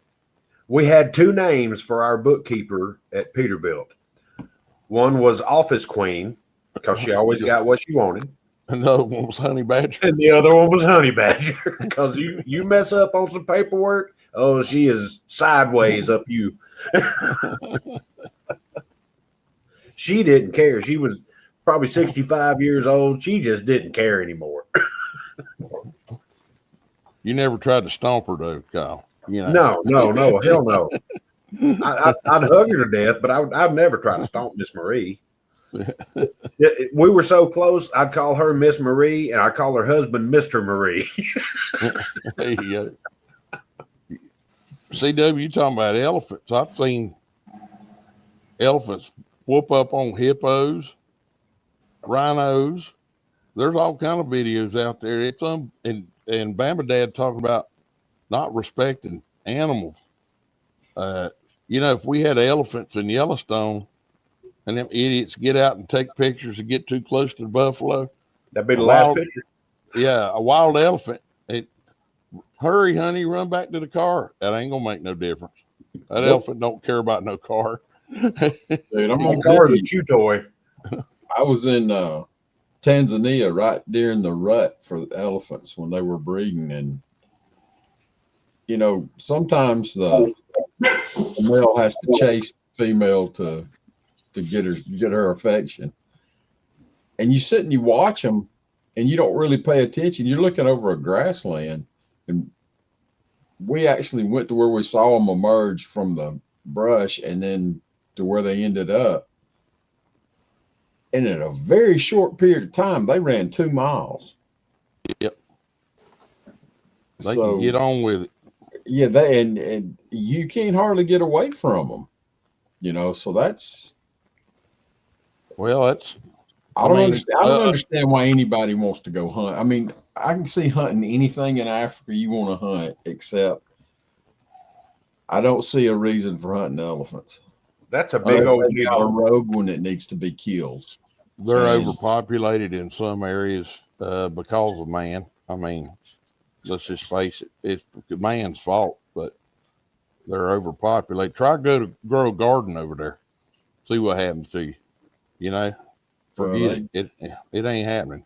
We had two names for our bookkeeper at Peterbilt. One was Office Queen, because she always got what she wanted. Another one was Honey Badger. And the other one was Honey Badger, because you mess up on some paperwork, oh, she is sideways up you. She didn't care. She was probably 65 years old. She just didn't care anymore. You never tried to stomp her, though, Kyle. You know. No, hell no. I'd hug her to death, but I'd never try to stomp Miss Marie. We were so close, I'd call her Miss Marie, and I'd call her husband Mr. Marie. There you go. CW, you talking about elephants. I've seen elephants whoop up on hippos, rhinos. There's all kind of videos out there. It's and Bama Dad talking about not respecting animals. If we had elephants in Yellowstone and them idiots get out and take pictures and get too close to the buffalo, that'd be the last picture. Yeah, a wild elephant. Hurry, honey, run back to the car. That ain't gonna make no difference. That elephant don't care about no car. Dude, I'm on car is a chew toy. I was in Tanzania right during the rut for the elephants when they were breeding, and sometimes the male has to chase the female to get her affection. And you sit and you watch them, and you don't really pay attention. You're looking over a grassland, and we actually went to where we saw them emerge from the brush, and then to where they ended up. And in a very short period of time, they ran 2 miles. Yep. They can get on with it. Yeah, they and you can't hardly get away from them. So that's Well, that's I don't mean, understand. I don't understand why anybody wants to go hunt. I mean, I can see hunting anything in Africa you want to hunt, except I don't see a reason for hunting elephants. That's a big old They got a rogue one that needs to be killed. they're overpopulated in some areas because of man. I mean, let's just face it, it's man's fault, but they're overpopulated. Try to grow a garden over there. See what happens to you. Forget it. It ain't happening.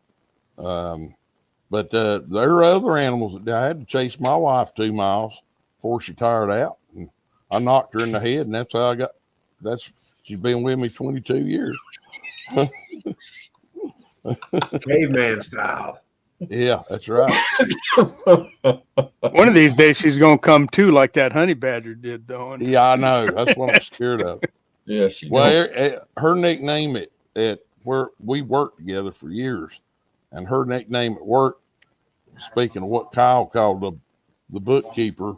But there are other animals that I had to chase my wife 2 miles before she tired out. And I knocked her in the head, and that's how I got. She's been with me 22 years. caveman style. Yeah, that's right. One of these days she's gonna come too, like that honey badger did, though. And Yeah, I know. That's what I'm scared of. Yeah, Her nickname at where we worked together for years, and her nickname at work, speaking of what Kyle called the bookkeeper,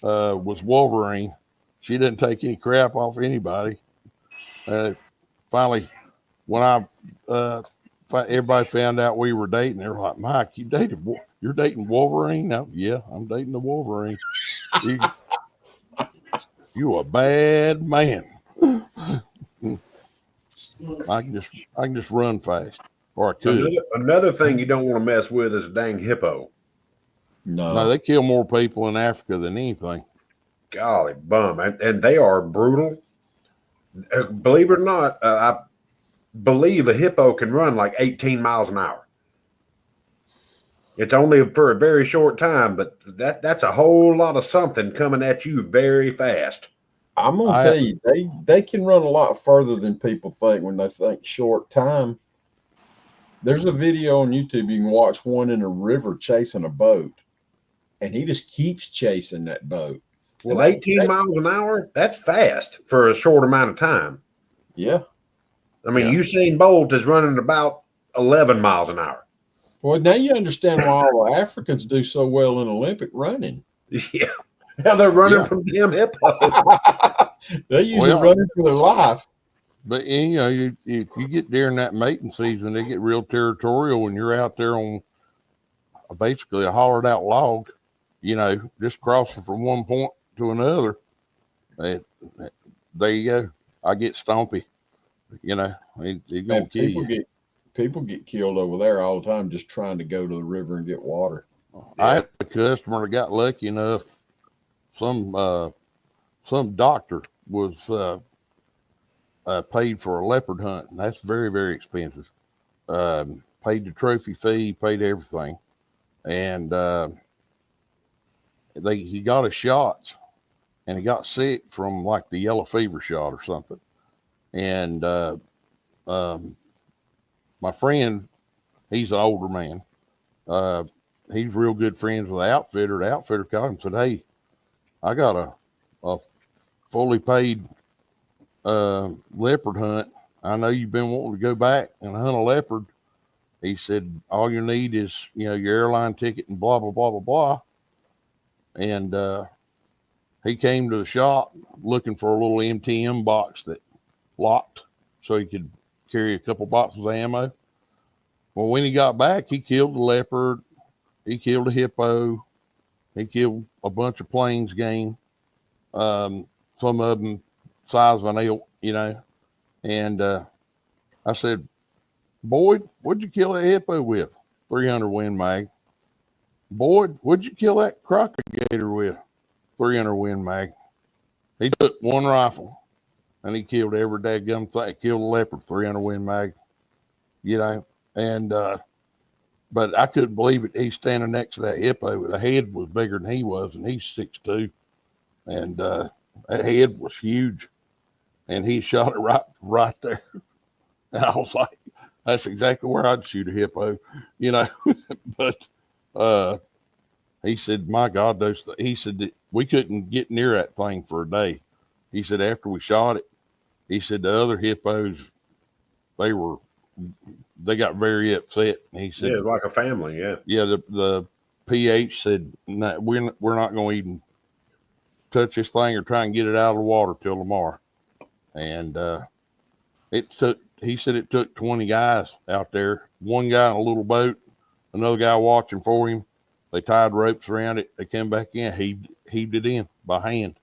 was Wolverine. She didn't take any crap off anybody. Finally, when everybody found out we were dating, they were like, "Mike, you're dating Wolverine?" No, yeah, I'm dating the Wolverine. You a bad man. I can just run fast, or I could. Another thing you don't want to mess with is a dang hippo. No, they kill more people in Africa than anything. Golly bum, and they are brutal. Believe it or not, I believe a hippo can run like 18 miles an hour. It's only for a very short time, but that's a whole lot of something coming at you very fast. I'm gonna tell you, they can run a lot further than people think when they think short time. There's a video on YouTube you can watch one in a river chasing a boat, and he just keeps chasing that boat. Well, 18 miles an hour, that's fast for a short amount of time. Yeah. I mean, Usain Bolt is running about 11 miles an hour. Well, now you understand why all the Africans do so well in Olympic running. Yeah. Now they're running from damn hippos. They're usually running for their life. But if you get during that mating season, they get real territorial when you're out there on basically a hollowed out log, just crossing from one point to another. There you go. I get stompy. He's gonna kill you. People get killed over there all the time just trying to go to the river and get water. I had a customer that got lucky enough. Some doctor was paid for a leopard hunt, and that's very, very expensive. Paid the trophy fee, paid everything, and he got his shots, and he got sick from like the yellow fever shot or something. And my friend, he's an older man. He's real good friends with the outfitter. The outfitter called him and said, "Hey, I got a fully paid leopard hunt. I know you've been wanting to go back and hunt a leopard." He said, "All you need is, your airline ticket and blah, blah, blah, blah, blah." And he came to the shop looking for a little MTM box that locked so he could carry a couple boxes of ammo. Well, when he got back, he killed the leopard. He killed a hippo. He killed a bunch of plains game. Some of them size of an elk, And I said, "Boyd, what'd you kill that hippo with?" 300 Win Mag. "Boyd, what'd you kill that crocodile with?" 300 Win Mag. He took one rifle and he killed every dadgum thing. Killed a leopard, 300 Win Mag. And but I couldn't believe it. He's standing next to that hippo. The head was bigger than he was, and he's 6'2". And that head was huge. And he shot it right there. And I was like, that's exactly where I'd shoot a hippo, But he said, "My God, he said that we couldn't get near that thing for a day." He said, after we shot it, he said the other hippos, they got very upset. And he said, "Yeah, like a family, yeah." Yeah, PH said, no, we're not going to even touch this thing or try and get it out of the water till tomorrow. And he said it took 20 guys out there, one guy in a little boat, another guy watching for him. They tied ropes around it. They came back in, heaved it in by hand.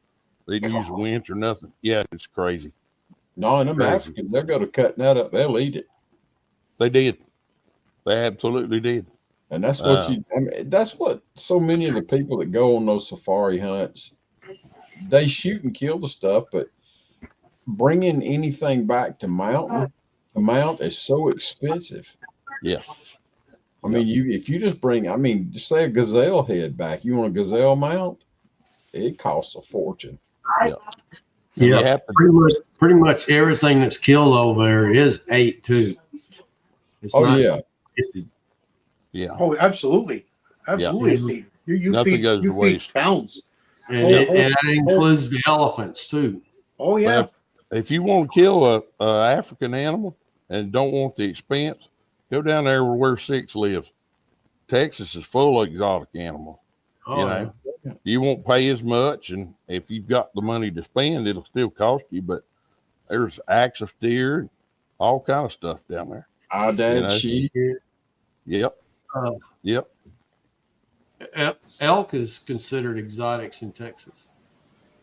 They didn't use a winch or nothing. Yeah, it's crazy. No, and them Africans, they're going to cut that up. They'll eat it. They did. They absolutely did. And that's what that's what so many of the people that go on those safari hunts, they shoot and kill the stuff, but bringing anything back to mount is so expensive. Yeah. I mean, if you just bring, just say a gazelle head back, you want a gazelle mount, it costs a fortune. Yeah. Yeah, pretty much everything that's killed over there is 8 too. It's not yeah. 50. Yeah. Oh, absolutely. Absolutely. Yeah. You Nothing feed, goes to you feed waste. pounds. And that includes the elephants too. Oh, yeah. Well, if you want to kill a African animal and don't want the expense, go down there where Six lives. Texas is full of exotic animals. Oh, you know, you won't pay as much, and if you've got the money to spend, it'll still cost you. But there's axis deer, all kind of stuff down there. Sheep. Yep. Yep. Elk is considered exotics in Texas.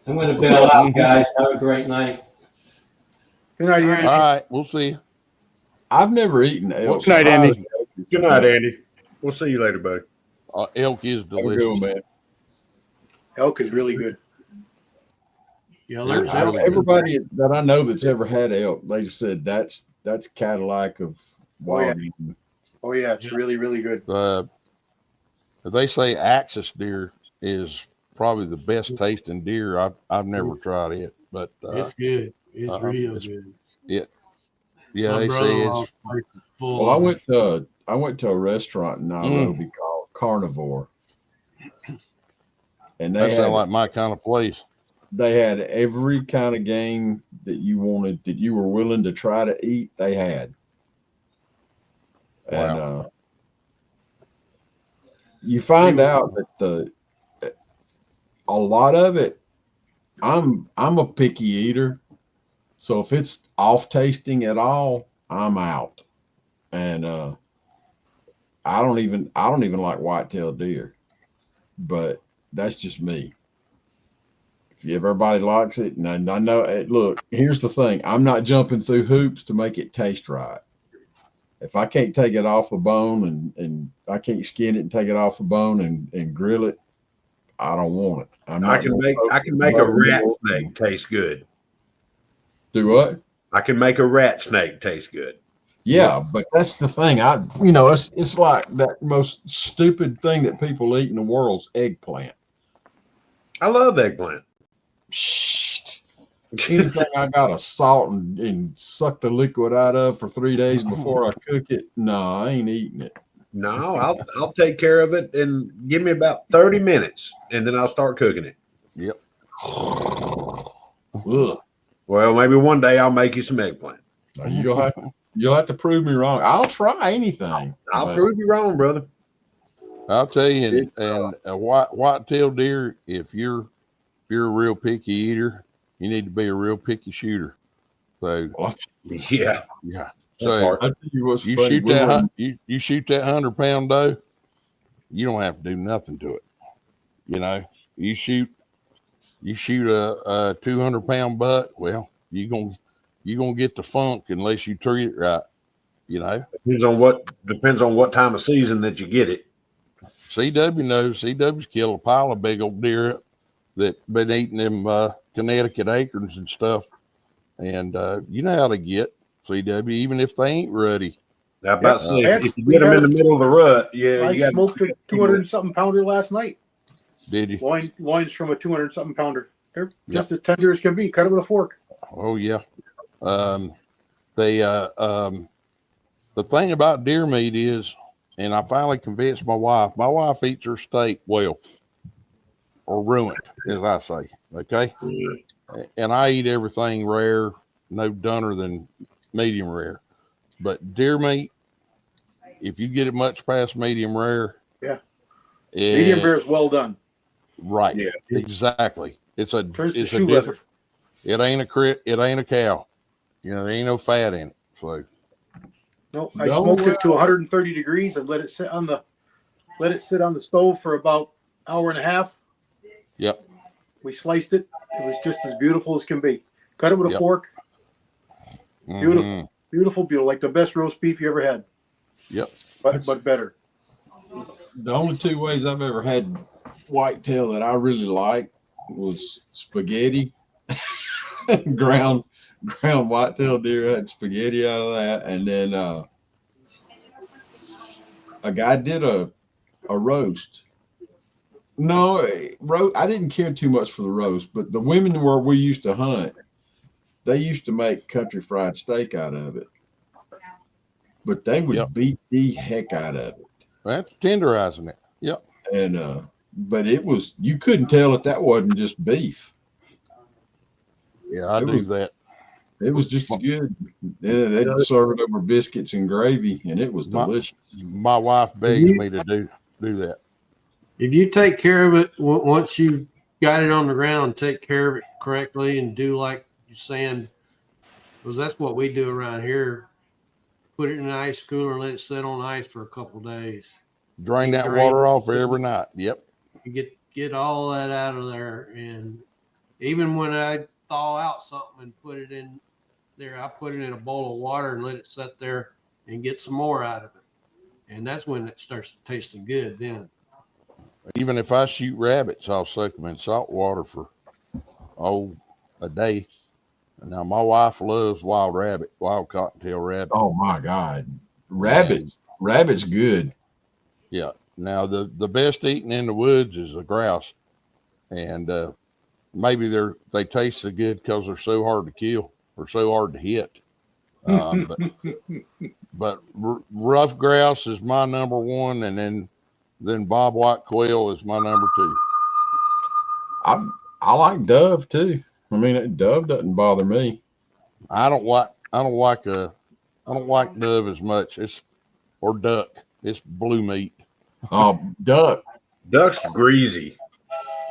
I'm going to bail out, guys. Have a great night. Good night, Ian. All right, we'll see you. I've never eaten elk. Good night, Andy. Good night, Andy. We'll see you later, buddy. Elk is Have a good one, delicious. man. Elk is really good. Yeah, there's Yeah, elk. Everybody that I know that's ever had elk, they said that's Cadillac of wild eating. Oh, yeah. It's really, really good. They say axis deer is probably the best tasting deer. I've never tried it, but It's good. It's real it's- good. yeah, My they say brother-in-law's it's place is full. Well, I went to a restaurant in Nairobi called Carnivore, and that sounds like my kind of place. they had every kind of game that you wanted, that you were willing to try to eat. They had, and you find out that a lot of it. I'm a picky eater, so if it's off tasting at all, I'm out. And I don't even like whitetail deer, but that's just me. If everybody likes it, and I know, look, here's the thing: I'm not jumping through hoops to make it taste right. If I can't take it off the bone and I can't skin it and take it off the bone and grill it, I don't want it. I can make a rat snake taste good. Do what? I can make a rat snake taste good. Yeah, but that's the thing. It's like that most stupid thing that people eat in the world's eggplant. I love eggplant. Anything I gotta salt and suck the liquid out of for 3 days before I cook it, no, I ain't eating it. No, I'll take care of it and give me about 30 minutes, and then I'll start cooking it. Yep. Ugh. Well, maybe one day I'll make you some eggplant. You'll have to prove me wrong. I'll try anything. I'll prove you wrong, brother. I'll tell you, and a white-tailed deer, if you're a real picky eater, you need to be a real picky shooter. So Yeah. So I'll tell you what's you funny. shoot that 100-pound doe, you don't have to do nothing to it. You know, you shoot a 200-pound buck, well, you're gonna get the funk unless you treat it right. You know, depends on what time of season that you get it. CW knows. CW's killed a pile of big old deer that been eating them Connecticut acorns and stuff, and you know how they get CW, even if they ain't ruddy. Now, about if you get them in the middle of the rut, yeah, I smoked a 200-something pounder last night. Did you? Loins from a 200-something pounder. They're just as tender as can be. Cut it with a fork. Oh yeah. The thing about deer meat is, and I finally convinced my wife. My wife eats her steak well, or ruined, as I say. Okay, and I eat everything rare, no dunner than medium rare. But deer meat, if you get it much past medium rare, Medium rare is well done. Right. Yeah. Exactly. It's a Turns to it's a shoe different. leather. It ain't a cow. You know, there ain't no fat in it. So No, I No, smoked it to 130 degrees and let it sit on the stove for about hour and a half. yep. We sliced it. It was just as beautiful as can be. Cut it with a Yep. fork. Beautiful, Mhm. beautiful, beautiful. Like the best roast beef you ever had, Yep. but better. The only two ways I've ever had whitetail that I really like was spaghetti. ground whitetail deer, had spaghetti out of that, and then a guy did a roast. No, I didn't care too much for the roast, but the women where we used to hunt, they used to make country fried steak out of it. But they would Yep. beat the heck out of it. That's tenderizing it. Yep. And but it was, you couldn't tell that wasn't just beef. Yeah, I It do was- that. It was just as good. And they'd serve it over biscuits and gravy, and it was My- delicious. My wife begs me to do that. If you take care of it once you got it on the ground, take care of it correctly, and do like you're saying, because that's what we do around here. Put it in an ice cooler and let it sit on ice for a couple days. Drain that water off every night. Yep. You get all that out of there, and even when I thaw out something and put it in there, I put it in a bowl of water and let it sit there and get some more out of it, and that's when it starts tasting good. Then Even if I shoot rabbits, I'll soak them in salt water for a day. Now my wife loves wild cottontail rabbit. Oh my God. Rabbit's good. Yeah. Now the best eating in the woods is a grouse, and maybe they taste so good because they're so hard to kill or so hard to hit. But rough grouse is my number one, and then bob white quail is my number two. I like dove too. I mean, dove doesn't bother me. I don't like dove as much. Or duck. It's blue meat. Duck. Duck's greasy.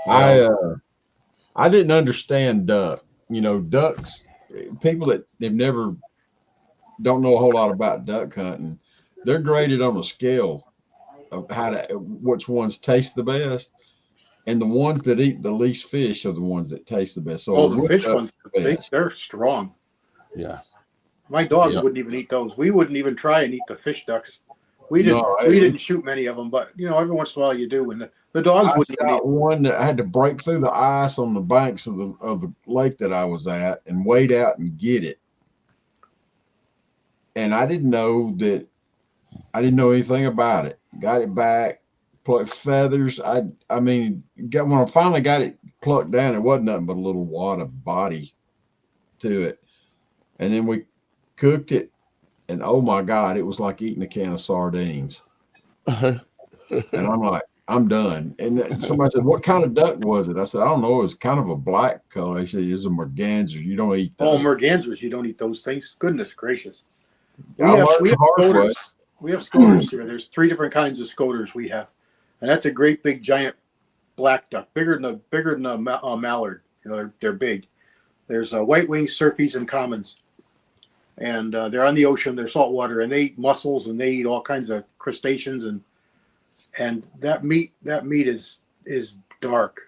I didn't understand duck. You know, ducks. People that have never don't know a whole lot about duck hunting. They're graded on a scale of which ones taste the best, and the ones that eat the least fish are the ones that taste the best. So The fish ones, best. they're strong. Yeah. My dogs Yep. wouldn't even eat those. We wouldn't even try and eat the fish ducks. We didn't shoot many of them, but every once in a while you do. And the dogs I wouldn't even shot eat. one that I had to break through the ice on the banks of the lake that I was at and wade out and get it. And I didn't know anything about it. Got it back, plucked feathers. I mean, when I finally got it plucked down, it wasn't nothing but a little wad of body to it. And then we cooked it, and oh my God, it was like eating a can of sardines. And I'm like, I'm done. And somebody said, "What kind of duck was it?" I said, "I don't know. It was kind of a black color." He said, "It's a merganser. You don't eat those." Mergansers, you don't eat those things. Goodness gracious. We I have learned the hard way. scoters. We have scoters here. There's 3 different kinds of scoters we have, and that's a great big giant black duck, bigger than a mallard. They're big. There's white wings, surfies, and commons, and they're on the ocean. They're saltwater, and they eat mussels and they eat all kinds of crustaceans, and that meat is dark,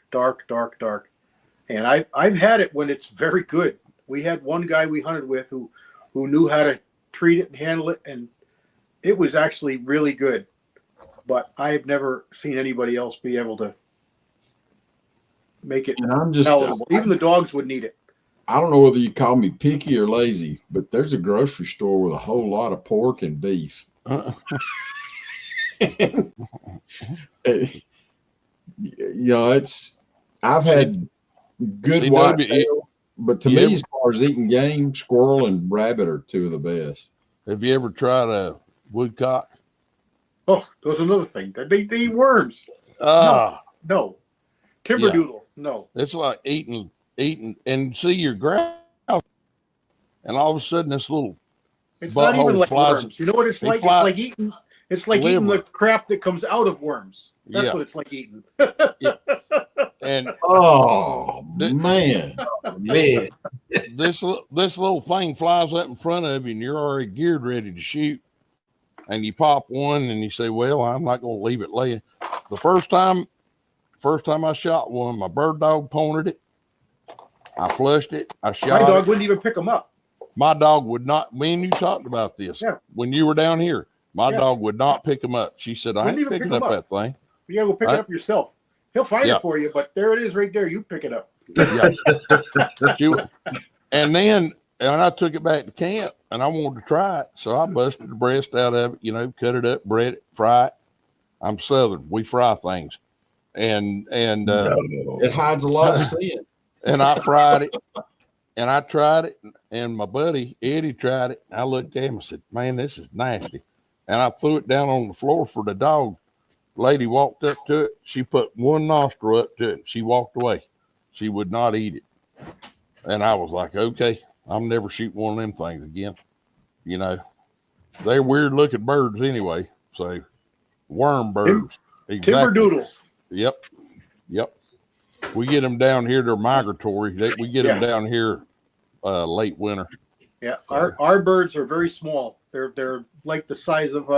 and I've had it when it's very good. We had one guy we hunted with who knew how to treat it and handle it, and it was actually really good. But I have never seen anybody else be able to make it And I'm just, palatable. Even the dogs wouldn't eat it. I don't know whether you call me picky or lazy, but there's a grocery store with a whole lot of pork and beef. I've had good whitetail, but to me, as far as eating game, squirrel and rabbit are 2 of the best. Have you ever tried a woodcock? Oh, there's another thing. They eat worms. No. Timberdoodle. No. It's like eating and see your grouse, and all of a sudden this little It's not even like flies. worms. You know what it's like? It's like eating liver. the crap that comes out of worms. That's Yeah. what it's like eating. And Oh Th- man. Man, this little thing flies up in front of you, and you're already geared, ready to shoot. And you pop one, and you say, "Well, I'm not going to leave it laying." The first time I shot one, my bird dog pointed it. I flushed it. I My shot dog it. wouldn't even pick them up. My dog would not. Me and you talked about this when you were down here. My dog would not pick them up. She said, "I Wouldn't ain't even picking pick up 'em that thing." You gotta go pick it up yourself. He'll find Yeah. it for you, but there it is right there. You pick it up. Yeah. And then I took it back to camp, and I wanted to try it, so I busted the breast out of it. Cut it up, bread it, fry it. I'm Southern. We fry things, and It hides a lot of sin. and I fried it, and I tried it, and my buddy Eddie tried it. I looked at him and said, "Man, this is nasty," and I threw it down on the floor for the dog. Lady walked up to it. She put one nostril up to it. And she walked away. She would not eat it, and I was like, "Okay, I'm never shooting one of them things again." They're weird looking birds anyway. So worm birds, Timber doodles. Yep. We get them down here. They're migratory. We get them down here late winter. Yeah, our birds are very small. They're like the size of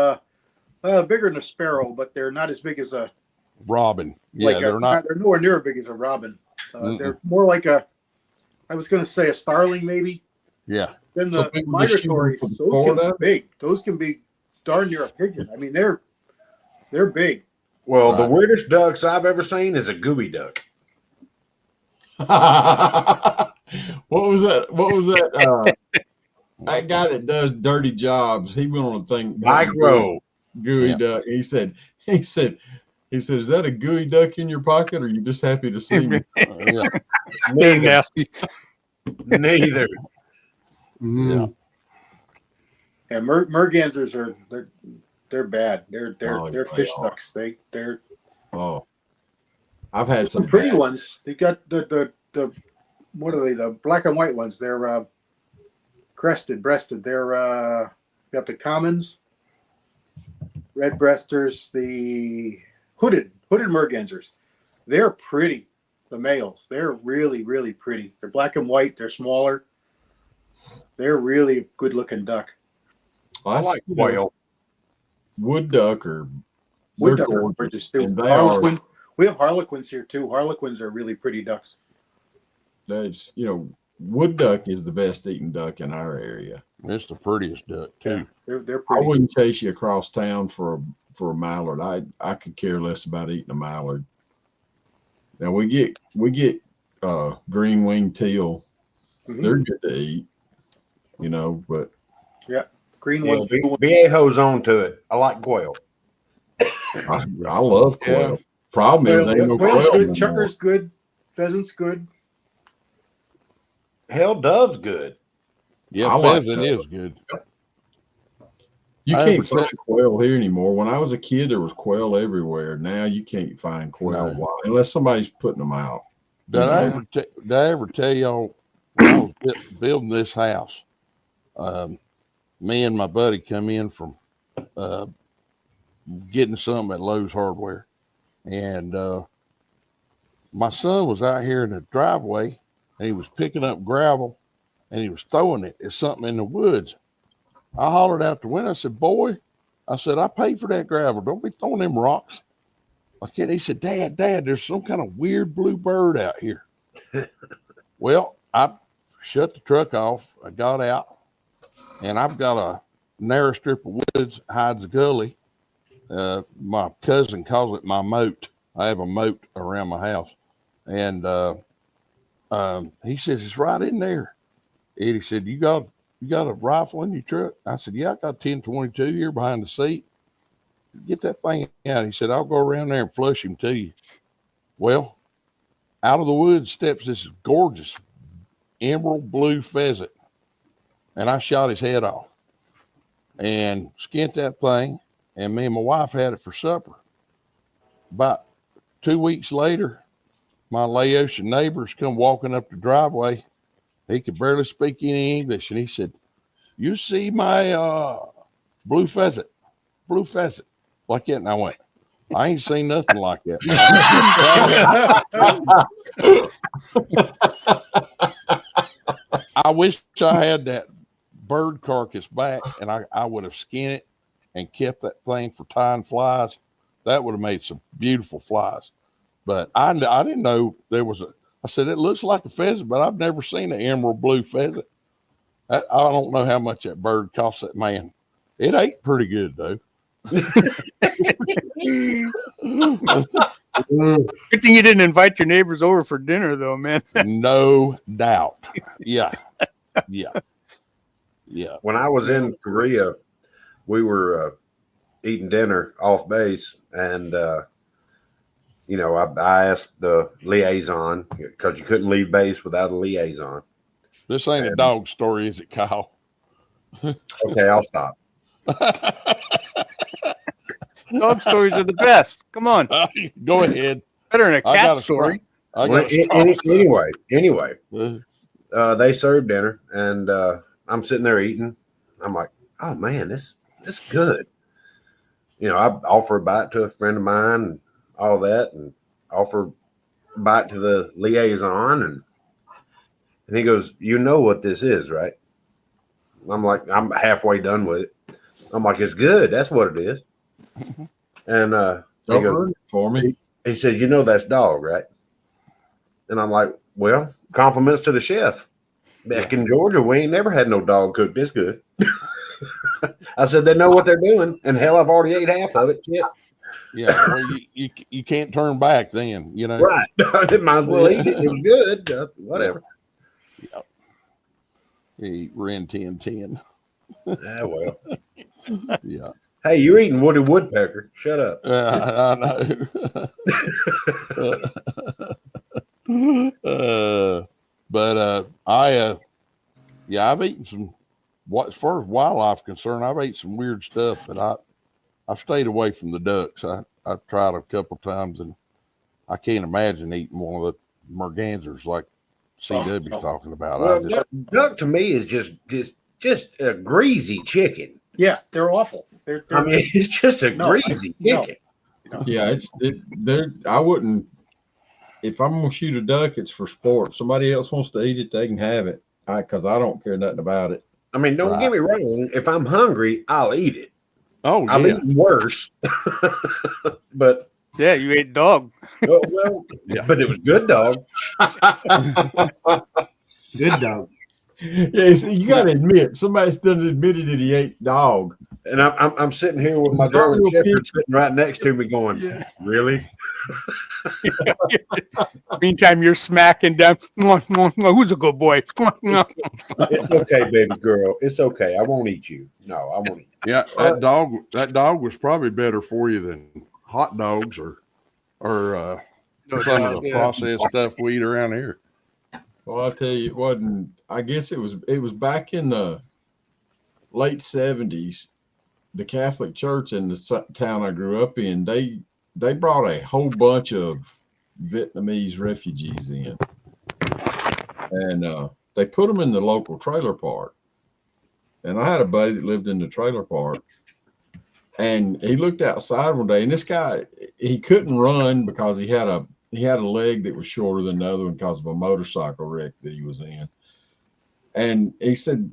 bigger than a sparrow, but they're not as big as a robin. Yeah, they're not. They're nowhere near as big as a robin. They're more like I was going to say a starling maybe. Yeah. Then the migratories, those can be big. Those can be darn near a pigeon. I mean, they're big. Well, the weirdest ducks I've ever seen is a gooey duck. What was that? That guy that does dirty jobs, he went on a thing. Mike Rowe. Gooey duck. He said, is that a gooey duck in your pocket, or are you just happy to see me? They're nasty. Neither. Yeah. And mergansers they're bad. They're fish ducks. They're I've had some pretty ones. They got the what are they? The black and white ones. They're crested, breasted. They're got the commons, red breasters, the hooded mergansers. They're pretty. The males. They're really, really pretty. They're black and white. They're smaller. They're really a good looking duck. I like quail. Wood duck or wood duck are gorgeous too. Harlequin. We have harlequins here too. Harlequins are really pretty ducks. That's wood duck is the best eating duck in our area. It's the prettiest duck too. Yeah, they're pretty. I wouldn't chase you across town for a mallard. I could care less about eating a mallard. Now we get green winged teal. Mm-hmm. They're good to eat, but green ones. Viejo's on to it. I like quail. I love quail. Yeah. Problem is, ain't no quail good. Chucker's good. Pheasant's good. Hell, dove's good. Yeah, pheasant is good. You can't find quail here anymore. When I was a kid, there was quail everywhere. Now you can't find quail unless somebody's putting them out. Did I ever tell y'all when I was building this house? Me and my buddy come in from getting something at Lowe's Hardware, and my son was out here in the driveway, and he was picking up gravel, and he was throwing it at something in the woods. I hollered out the window. I said, "Boy," I said, "I paid for that gravel. Don't be throwing them rocks." Okay, he said, Dad, there's some kind of weird blue bird out here." Well, I shut the truck off. I got out, and I've got a narrow strip of woods, hides a gully. My cousin calls it my moat. I have a moat around my house. And he says, "It's right in there." Eddie said, You got a rifle in your truck?" I said, "Yeah, I got 10-22 here behind the seat." "Get that thing out." He said, "I'll go around there and flush him to you." Well, out of the woods steps this gorgeous emerald blue pheasant, and I shot his head off and skinned that thing, and me and my wife had it for supper. About 2 weeks later, my Laotian neighbors come walking up the driveway. He could barely speak any English, and he said, "You see my blue pheasant?" blue pheasant like that. And I went, I ain't seen nothing like that. I wish I had that bird carcass back, and I would have skinned it and kept that thing for tying flies. That would have made some beautiful flies. But I didn't know there was I said, it looks like a pheasant, but I've never seen an emerald blue pheasant. I don't know how much that bird cost that man. It ate pretty good, though. Good thing you didn't invite your neighbors over for dinner, though, man. No doubt. Yeah. When I was in Korea, we were eating dinner off base, and I asked the liaison, because you couldn't leave base without a liaison. This ain't a dog story, is it, Kyle? Okay, I'll stop. Dog stories are the best. Come on. Go ahead. Better than a cat story. Anyway, they served dinner, and I'm sitting there eating. I'm like, oh man, this is good. I offer a bite to a friend of mine and all that, and offer a bite to the liaison, and he goes, "You know what this is, right?" I'm like, I'm halfway done with it. I'm like, it's good. That's what it is. And he goes, for me. He said, "You know that's dog, right?" And I'm like, well, compliments to the chef. Back in Georgia, we ain't never had no dog cooked this good. I said, they know what they're doing, and hell, I've already ate half of it. Shit. Yeah, well, you can't turn back then, Right. Might as well eat it. It was good. Whatever. Yeah. Eat Ren 1010. Ah, well. Yeah. Hey, you're eating Woody Woodpecker. Shut up. I know. But I've eaten some. As far as wildlife concerned, I've ate some weird stuff, but I've stayed away from the ducks. I've tried a couple times, and I can't imagine eating one of the mergansers like CW's talking about. Well, duck to me is just a greasy chicken. Yeah, they're awful. I mean, it's just a greasy chicken. Yeah, I wouldn't. If I'm gonna shoot a duck, it's for sport. If somebody else wants to eat it, they can have it. Because I don't care nothing about it. I mean, don't get me wrong. If I'm hungry, I'll eat it. Oh, yeah. I've eaten worse, but Yeah, you ate dog. well, but it was good dog. Good dog. Yeah, you got to admit, somebody's done admitted that he ate dog. And I'm sitting here with my German Shepherd sitting right next to me, going, "Really?" Meantime, you're smacking down. Who's a good boy? It's okay, baby girl. It's okay. I won't eat you. No, I won't eat you. Yeah, that dog was probably better for you than hot dogs or some of the processed stuff we eat around here. Well, I'll tell you, it wasn't. I guess it was back in the late 70s. The Catholic Church in the town I grew up in, they brought a whole bunch of Vietnamese refugees in, and they put them in the local trailer park. And I had a buddy that lived in the trailer park, and he looked outside one day, and this guy, he couldn't run because he had a leg that was shorter than the other one because of a motorcycle wreck that he was in. And he said,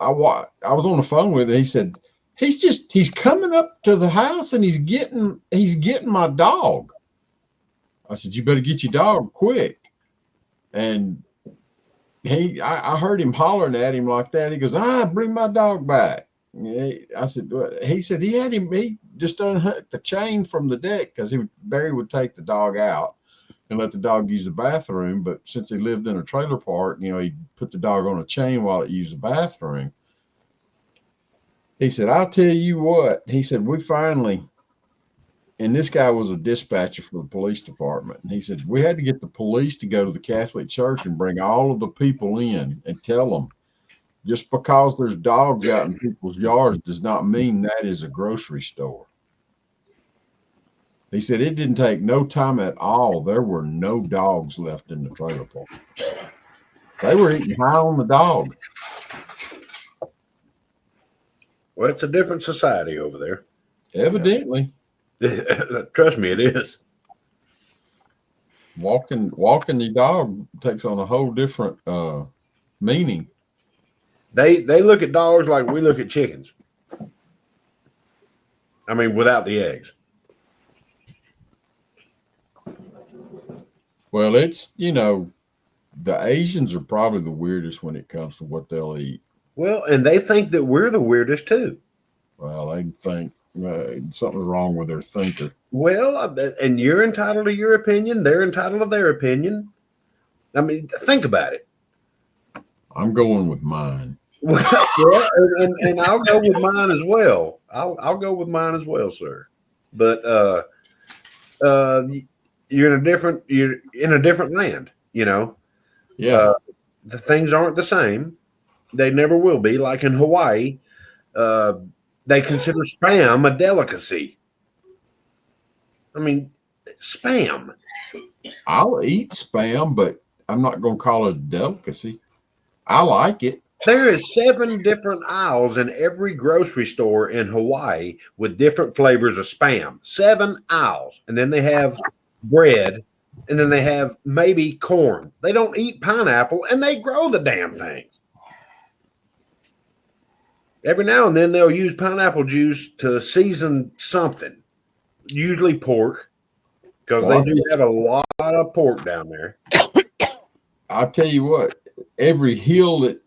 I was on the phone with him. He said, he's coming up to the house and he's getting my dog. I said, you better get your dog quick. And I heard him hollering at him like that. He goes, bring my dog back. I said, he said he just unhooked the chain from the deck because Barry would take the dog out and let the dog use the bathroom. But since he lived in a trailer park, he put the dog on a chain while it used the bathroom. He said, I'll tell you what. He said, we finally, and this guy was a dispatcher for the police department. And he said, we had to get the police to go to the Catholic Church and bring all of the people in and tell them, just because there's dogs out in people's yards does not mean that is a grocery store. He said it didn't take no time at all. There were no dogs left in the trailer park. They were eating high on the dog. Well, it's a different society over there. Evidently, Trust me, it is. walking the dog takes on a whole different meaning. They look at dogs like we look at chickens. I mean, without the eggs. Well, it's, the Asians are probably the weirdest when it comes to what they'll eat. Well, and they think that we're the weirdest too. Well, they think something's wrong with their thinker. Well, and you're entitled to your opinion. They're entitled to their opinion. I mean, think about it. I'm going with mine. Well, and I'll go with mine as well. I'll go with mine as well, sir. But you're in a different land. Yeah. The things aren't the same. They never will be. Like in Hawaii, they consider Spam a delicacy. I mean, Spam. I'll eat Spam, but I'm not going to call it a delicacy. I like it. There is 7 different aisles in every grocery store in Hawaii with different flavors of Spam. 7 aisles. And then they have bread, and then they have maybe corn. They don't eat pineapple, and they grow the damn things. Every now and then they'll use pineapple juice to season something, usually pork, because they do have a lot of pork down there. I'll tell you what, every hill that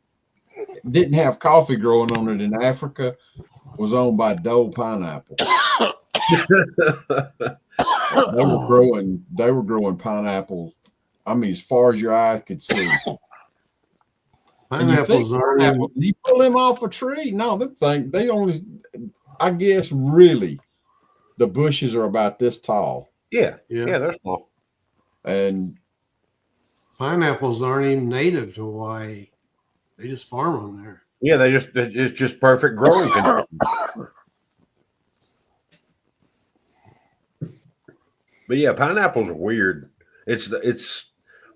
didn't have coffee growing on it in Africa was owned by Dole Pineapple. They were growing pineapples. I mean, as far as your eyes could see. Pineapples are. You pull them off a tree? No, they only. I guess really, the bushes are about this tall. Yeah, they're small. And Pineapples aren't even native to Hawaii. They just farm them there. Yeah, it's just perfect growing conditions. But yeah, pineapples are weird. It's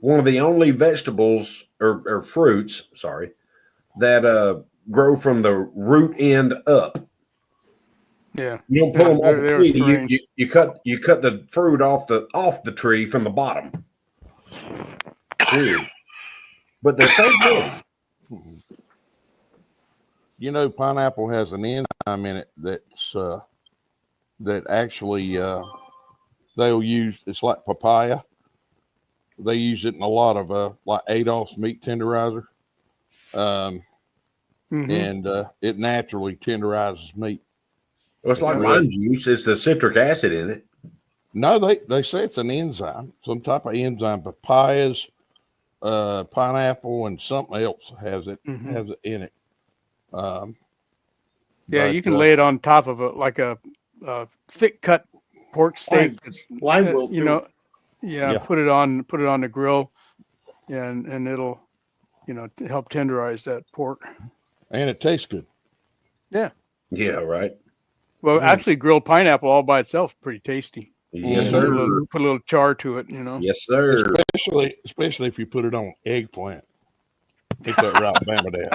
one of the only vegetables or fruits, that grow from the root end up. Yeah. You don't pull them off the tree. You cut the fruit off the tree from the bottom. Weird. But they're so good. Pineapple has an enzyme in it that's that actually they'll use. It's like papaya. They use it in a lot of like Adolph's meat tenderizer, and it naturally tenderizes meat. Well, it's like lime juice. It's the citric acid in it. No, they say it's an enzyme, some type of enzyme. Papayas, pineapple, and something else has it in it. You can lay it on top of like a thick cut pork steak. Lime will, put it on the grill, and it'll help tenderize that pork. And it tastes good. Yeah. Yeah. Right. Well, actually, grilled pineapple all by itself pretty tasty. Yes, sir. Put a little char to it, Yes, sir. Especially if you put it on eggplant. Take that right, Bama.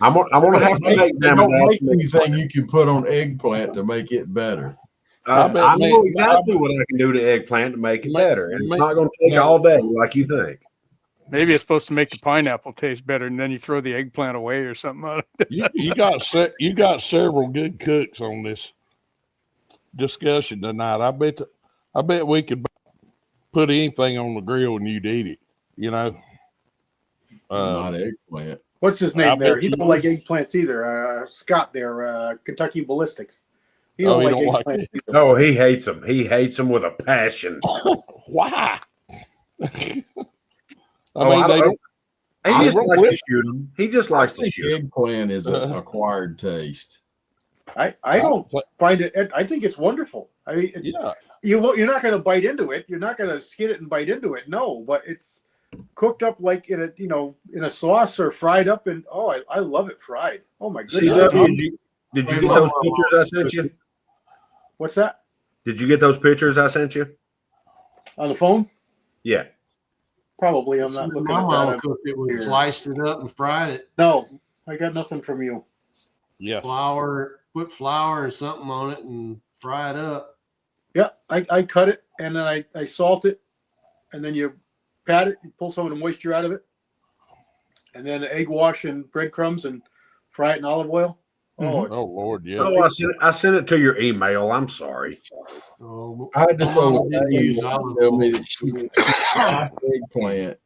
I'm gonna have to make them. Don't make anything you can put on eggplant to make it better. I know exactly what I can do to eggplant to make it better, and it's not going to take all day like you think. Maybe it's supposed to make the pineapple taste better, and then you throw the eggplant away or something. You got several good cooks on this discussion tonight. I bet we could put anything on the grill and you'd eat it. Not eggplant. What's his name there? He don't like eggplants either. Scott there, Kentucky Ballistics. He don't like eggplants either. No, he hates them. He hates them with a passion. Why? He just likes to shoot them. He just likes to shoot. Eggplant is an acquired taste. I don't find it. I think it's wonderful. I mean, you're not going to bite into it. You're not going to skin it and bite into it. No, but it's cooked up like in a sauce or fried up, and I love it fried. Oh my goodness! Did you get those pictures I sent you? What's that? Did you get those pictures I sent you on the phone? Yeah, probably. I'm not looking. My mom cooked it. We sliced it up and fried it. No, I got nothing from you. Yes. put flour or something on it and fry it up. Yeah, I cut it and then I salt it, and then you pat it, you pull some of the moisture out of it, and then egg wash and breadcrumbs and fry it in olive oil. Oh, Mhm. Oh Lord, yeah. Oh, I sent it to your email. I'm sorry. Oh, I had to my tell mom didn't use her olive tell me oil. that she sliced eggplant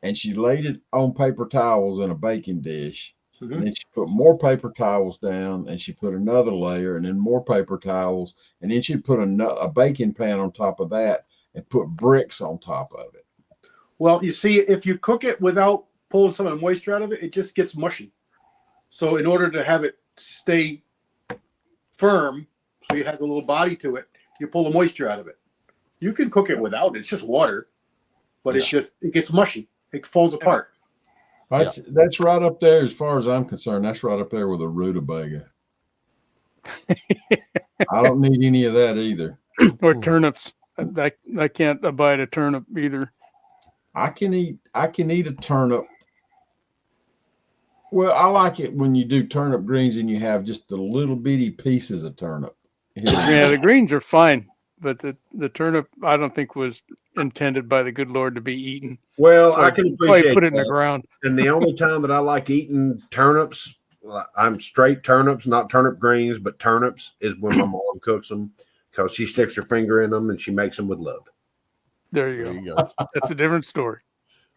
and she laid it on paper towels in a baking dish. Mhm. And then she put more paper towels down, and she put another layer, and then more paper towels, and then she put a baking pan on top of that, and put bricks on top of it. Well, you see, if you cook it without pulling some of the moisture out of it, it just gets mushy. So in order to have it stay firm, so you have a little body to it, you pull the moisture out of it. You can cook it without it. It's just water, but it gets mushy. It falls apart. That's right up there, as far as I'm concerned. That's right up there with a rutabaga. I don't need any of that either. Or turnips. I can't abide a turnip either. I can eat a turnip. Well, I like it when you do turnip greens and you have just the little bitty pieces of turnip. Yeah, the greens are fine, but the turnip I don't think was intended by the good Lord to be eaten. Well, So I I'd can probably appreciate put it in the that. ground. And the only time that I like eating turnips, I'm straight turnips, not turnip greens, but turnips, is when my mom cooks them, because she sticks her finger in them and she makes them with love. There you There go. you go. That's a different story.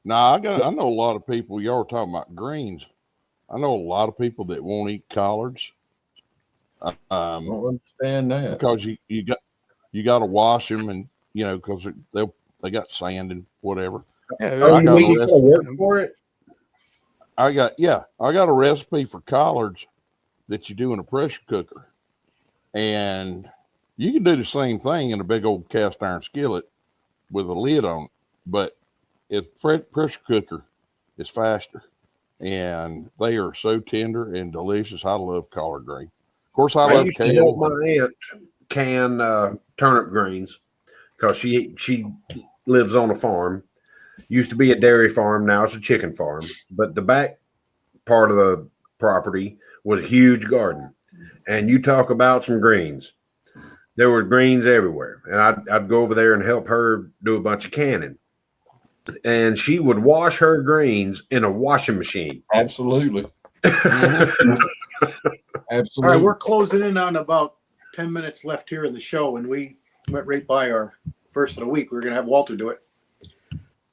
Now I know a lot of people. Y'all are talking about greens. I know a lot of people that won't eat collards. I don't understand that. Because you got to wash them, and because they got sand and whatever. Yeah, Oh, I you got mean a you gotta recipe. work for it? I got a recipe for collards that you do in a pressure cooker, and you can do the same thing in a big old cast iron skillet with a lid on it, but pressure cooker is faster, and they are so tender and delicious. I love collard green. Of course, I I love used to help kale. my aunt can turnip greens, because she lives on a farm. Used to be a dairy farm, now it's a chicken farm. But the back part of the property was a huge garden. And you talk about some greens. There were greens everywhere. And I'd go over there and help her do a bunch of canning. And she would wash her greens in a washing machine. Absolutely. Mhm. Absolutely. All right, we're closing in on about 10 minutes left here in the show, and we went right by our first of the week. We're going to have Walter do it.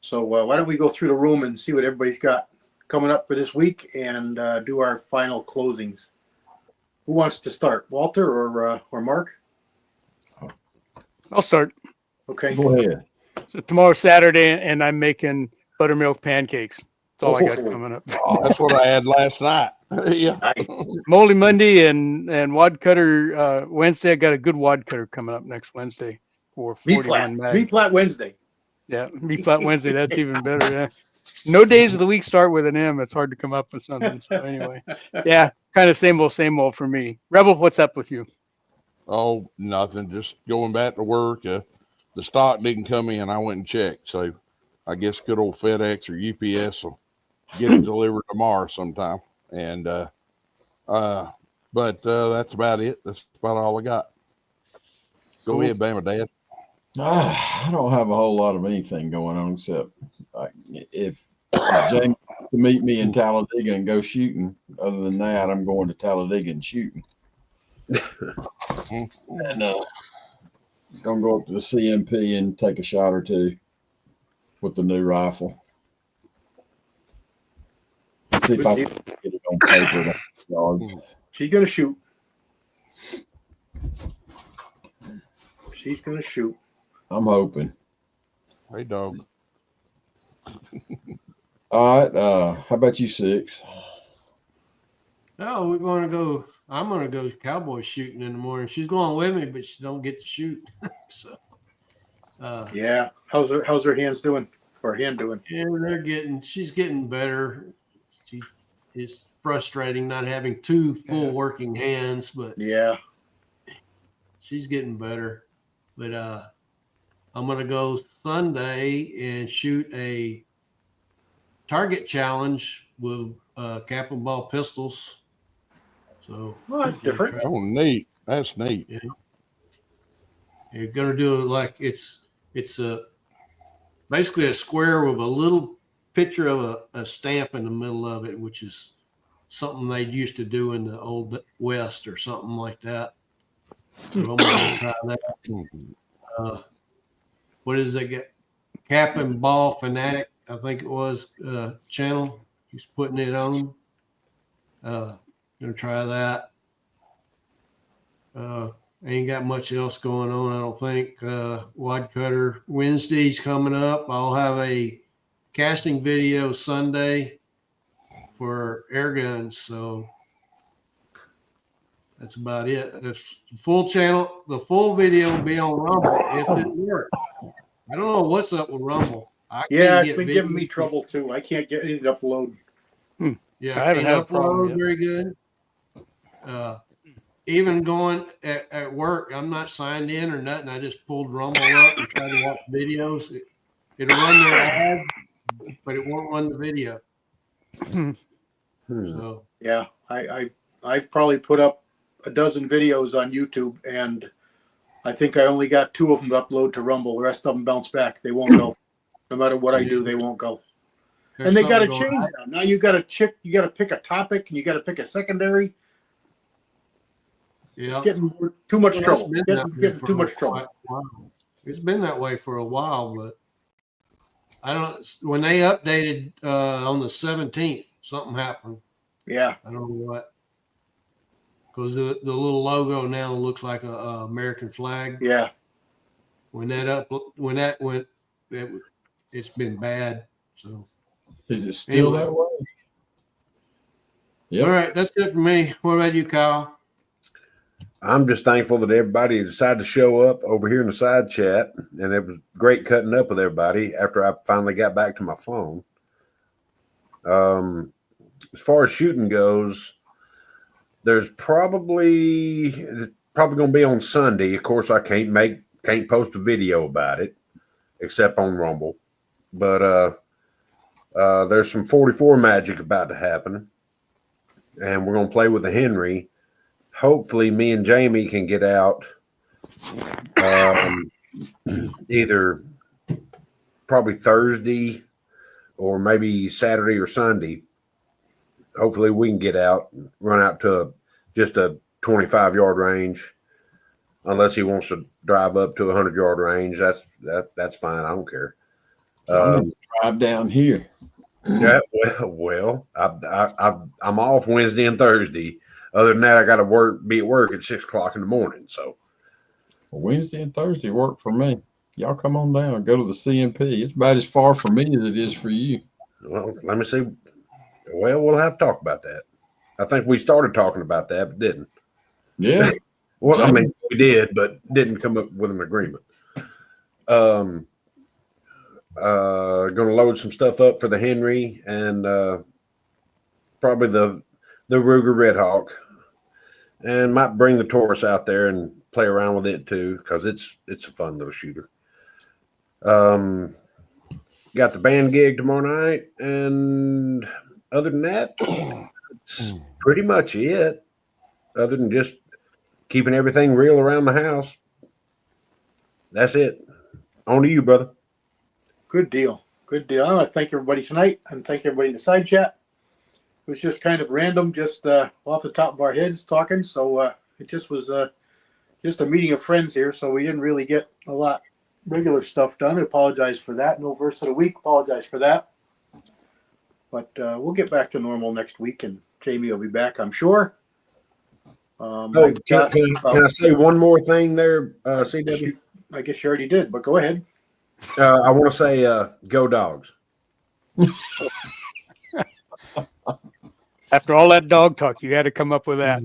So why don't we go through the room and see what everybody's got coming up for this week, and do our final closings. Who wants to start, Walter or Mark? I'll start. Okay. Go ahead. So tomorrow's Saturday, and I'm making buttermilk pancakes. That's all I got Oh. coming up. That's what I had last night. Yeah. Nice. Moly Monday and wad cutter Wednesday. I got a good wad cutter coming up next Wednesday for Meat flat. 41 mag. Meat flat Wednesday. Yeah, meat flat Wednesday. That's even better. Yeah. No days of the week start with an M. It's hard to come up with something. So anyway, yeah, kind of same old for me. Rebel, what's up with you? Oh, nothing. Just going back to work. The stock didn't come in. I went and checked. So I guess good old FedEx or UPS will get it delivered tomorrow sometime. And but that's about it. That's about all I got. Go Cool. ahead, Bama Dad. I don't have a whole lot of anything going on, except if James to meet me in Talladega and go shooting. Other than that, I'm going to Talladega and shooting. And gonna go up to the CMP and take a shot or two with the new rifle. See if I can get it on paper. She's gonna shoot. She's gonna shoot. I'm hoping. Hey, dog. All right. How about you, Six? Oh, we're going to go. I'm going to go cowboy shooting in the morning. She's going with me, but she don't get to shoot. So, Yeah. How's her hands doing? Or hand doing? yeah, she's getting better. It's frustrating not having two full working hands, but Yeah. she's getting better. But I'm going to go Sunday and shoot a target challenge with cap and ball pistols So Well, that's different. Oh, neat. That's neat. Yeah. You're gonna do it like it's a basically a square with a little picture of a stamp in the middle of it, which is something they used to do in the old West or something like that. So I'm gonna try that. What is it? Cap and Ball Fanatic, I think it was, channel. He's putting it on. Gonna try that. Ain't got much else going on, I don't think. Wad Cutter Wednesday's coming up. I'll have a casting video Sunday for air guns. So that's about it. The full channel, the full video will be on Rumble if it works. I don't know what's up with Rumble. Yeah, it's been giving me trouble too. I can't get it to upload. Yeah, I haven't had a problem yet. very good. Even going at work, I'm not signed in or nothing. I just pulled Rumble up and tried to watch videos. It'll run the ad, but it won't run the video. So Yeah, I've probably put up a dozen videos on YouTube, and I think I only got 2 of them to upload to Rumble. The rest of them bounce back. They won't go. No matter what I do, they won't go. And they got to change now. Now you got to pick a topic, and you got to pick a secondary. Yeah, It's getting too much trouble. Getting too much trouble. It's been that way for a while, but I don't. When they updated on the 17th, something happened. Yeah, I don't know what. Because the little logo now looks like a American flag. yeah. When that went, it's been bad. So Is it still that way? Yep. All right, that's it for me. What about you, Kyle? I'm just thankful that everybody decided to show up over here in the side chat, and it was great cutting up with everybody after I finally got back to my phone. As far as shooting goes, there's probably going to be on Sunday. Of course, I can't post a video about it except on Rumble, but there's some 44 magic about to happen, and we're going to play with the Henry. Hopefully me and Jamie can get out either probably Thursday or maybe Saturday or Sunday. Hopefully we can get out and run out to just a 25-yard range, unless he wants to drive up to a 100-yard range. That's fine. I don't care. Drive down here. Yeah, well, I'm off Wednesday and Thursday. Other than that, I got to be at work at 6 o'clock in the morning. So Wednesday and Thursday work for me. Y'all come on down and go to the CMP. It's about as far for me as it is for you. Well, let me see. Well, we'll have to talk about that. I think we started talking about that, but didn't. Yeah. Well, I mean, we did, but didn't come up with an agreement. Going to load some stuff up for the Henry and probably the Ruger Red Hawk, and might bring the Taurus out there and play around with it too, because it's a fun little shooter. Got the band gig tomorrow night, and other than that, it's pretty much it. Other than just keeping everything real around the house, that's it. On to you, brother. Good deal. Good deal. I want to thank everybody tonight and thank everybody in the side chat. It was just kind of random, just off the top of our heads talking. So it just was just a meeting of friends here. So we didn't really get a lot regular stuff done. I apologize for that. No verse of the week. Apologize for that. But we'll get back to normal next week, and Jamie will be back, I'm sure. Can I say one more thing there, CW? I guess you already did, but go ahead. I want to say go Dogs. After all that dog talk, you had to come up with that.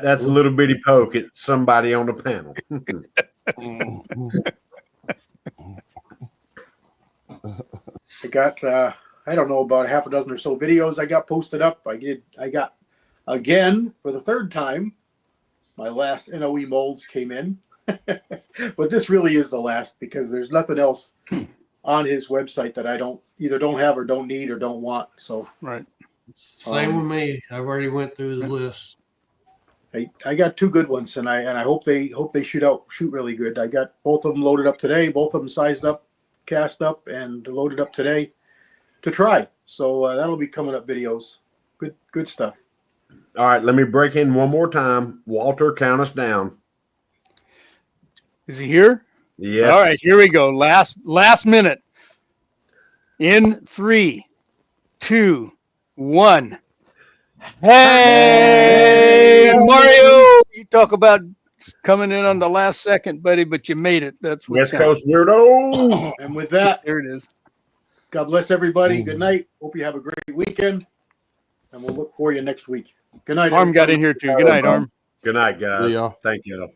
That's a little bitty poke at somebody on the panel. I got I don't know, about half a dozen or so videos I got posted up. I got again for the third time. My last NOE molds came in. But this really is the last, because there's nothing else on his website that I don't have or don't need or don't want. So Right. Same with me. I've already went through his list. I got two good ones, and I hope they shoot really good. I got both of them loaded up today, both of them sized up, cast up, and loaded up today to try. So that'll be coming up videos. Good stuff. All right, let me break in one more time. Walter, count us down. Is he here? Yes. All right, here we go. Last minute. In 3, 2, 1. Hey, Mario! You talk about coming in on the last second, buddy, but you made it. That's what West counts. Coast weirdo. And with that, There it is. God bless everybody. Good night. Hope you have a great weekend, and we'll look for you next week. Good night. Arm got everybody. in here too. Good night, Arm. Good night, guys. See ya. Thank you.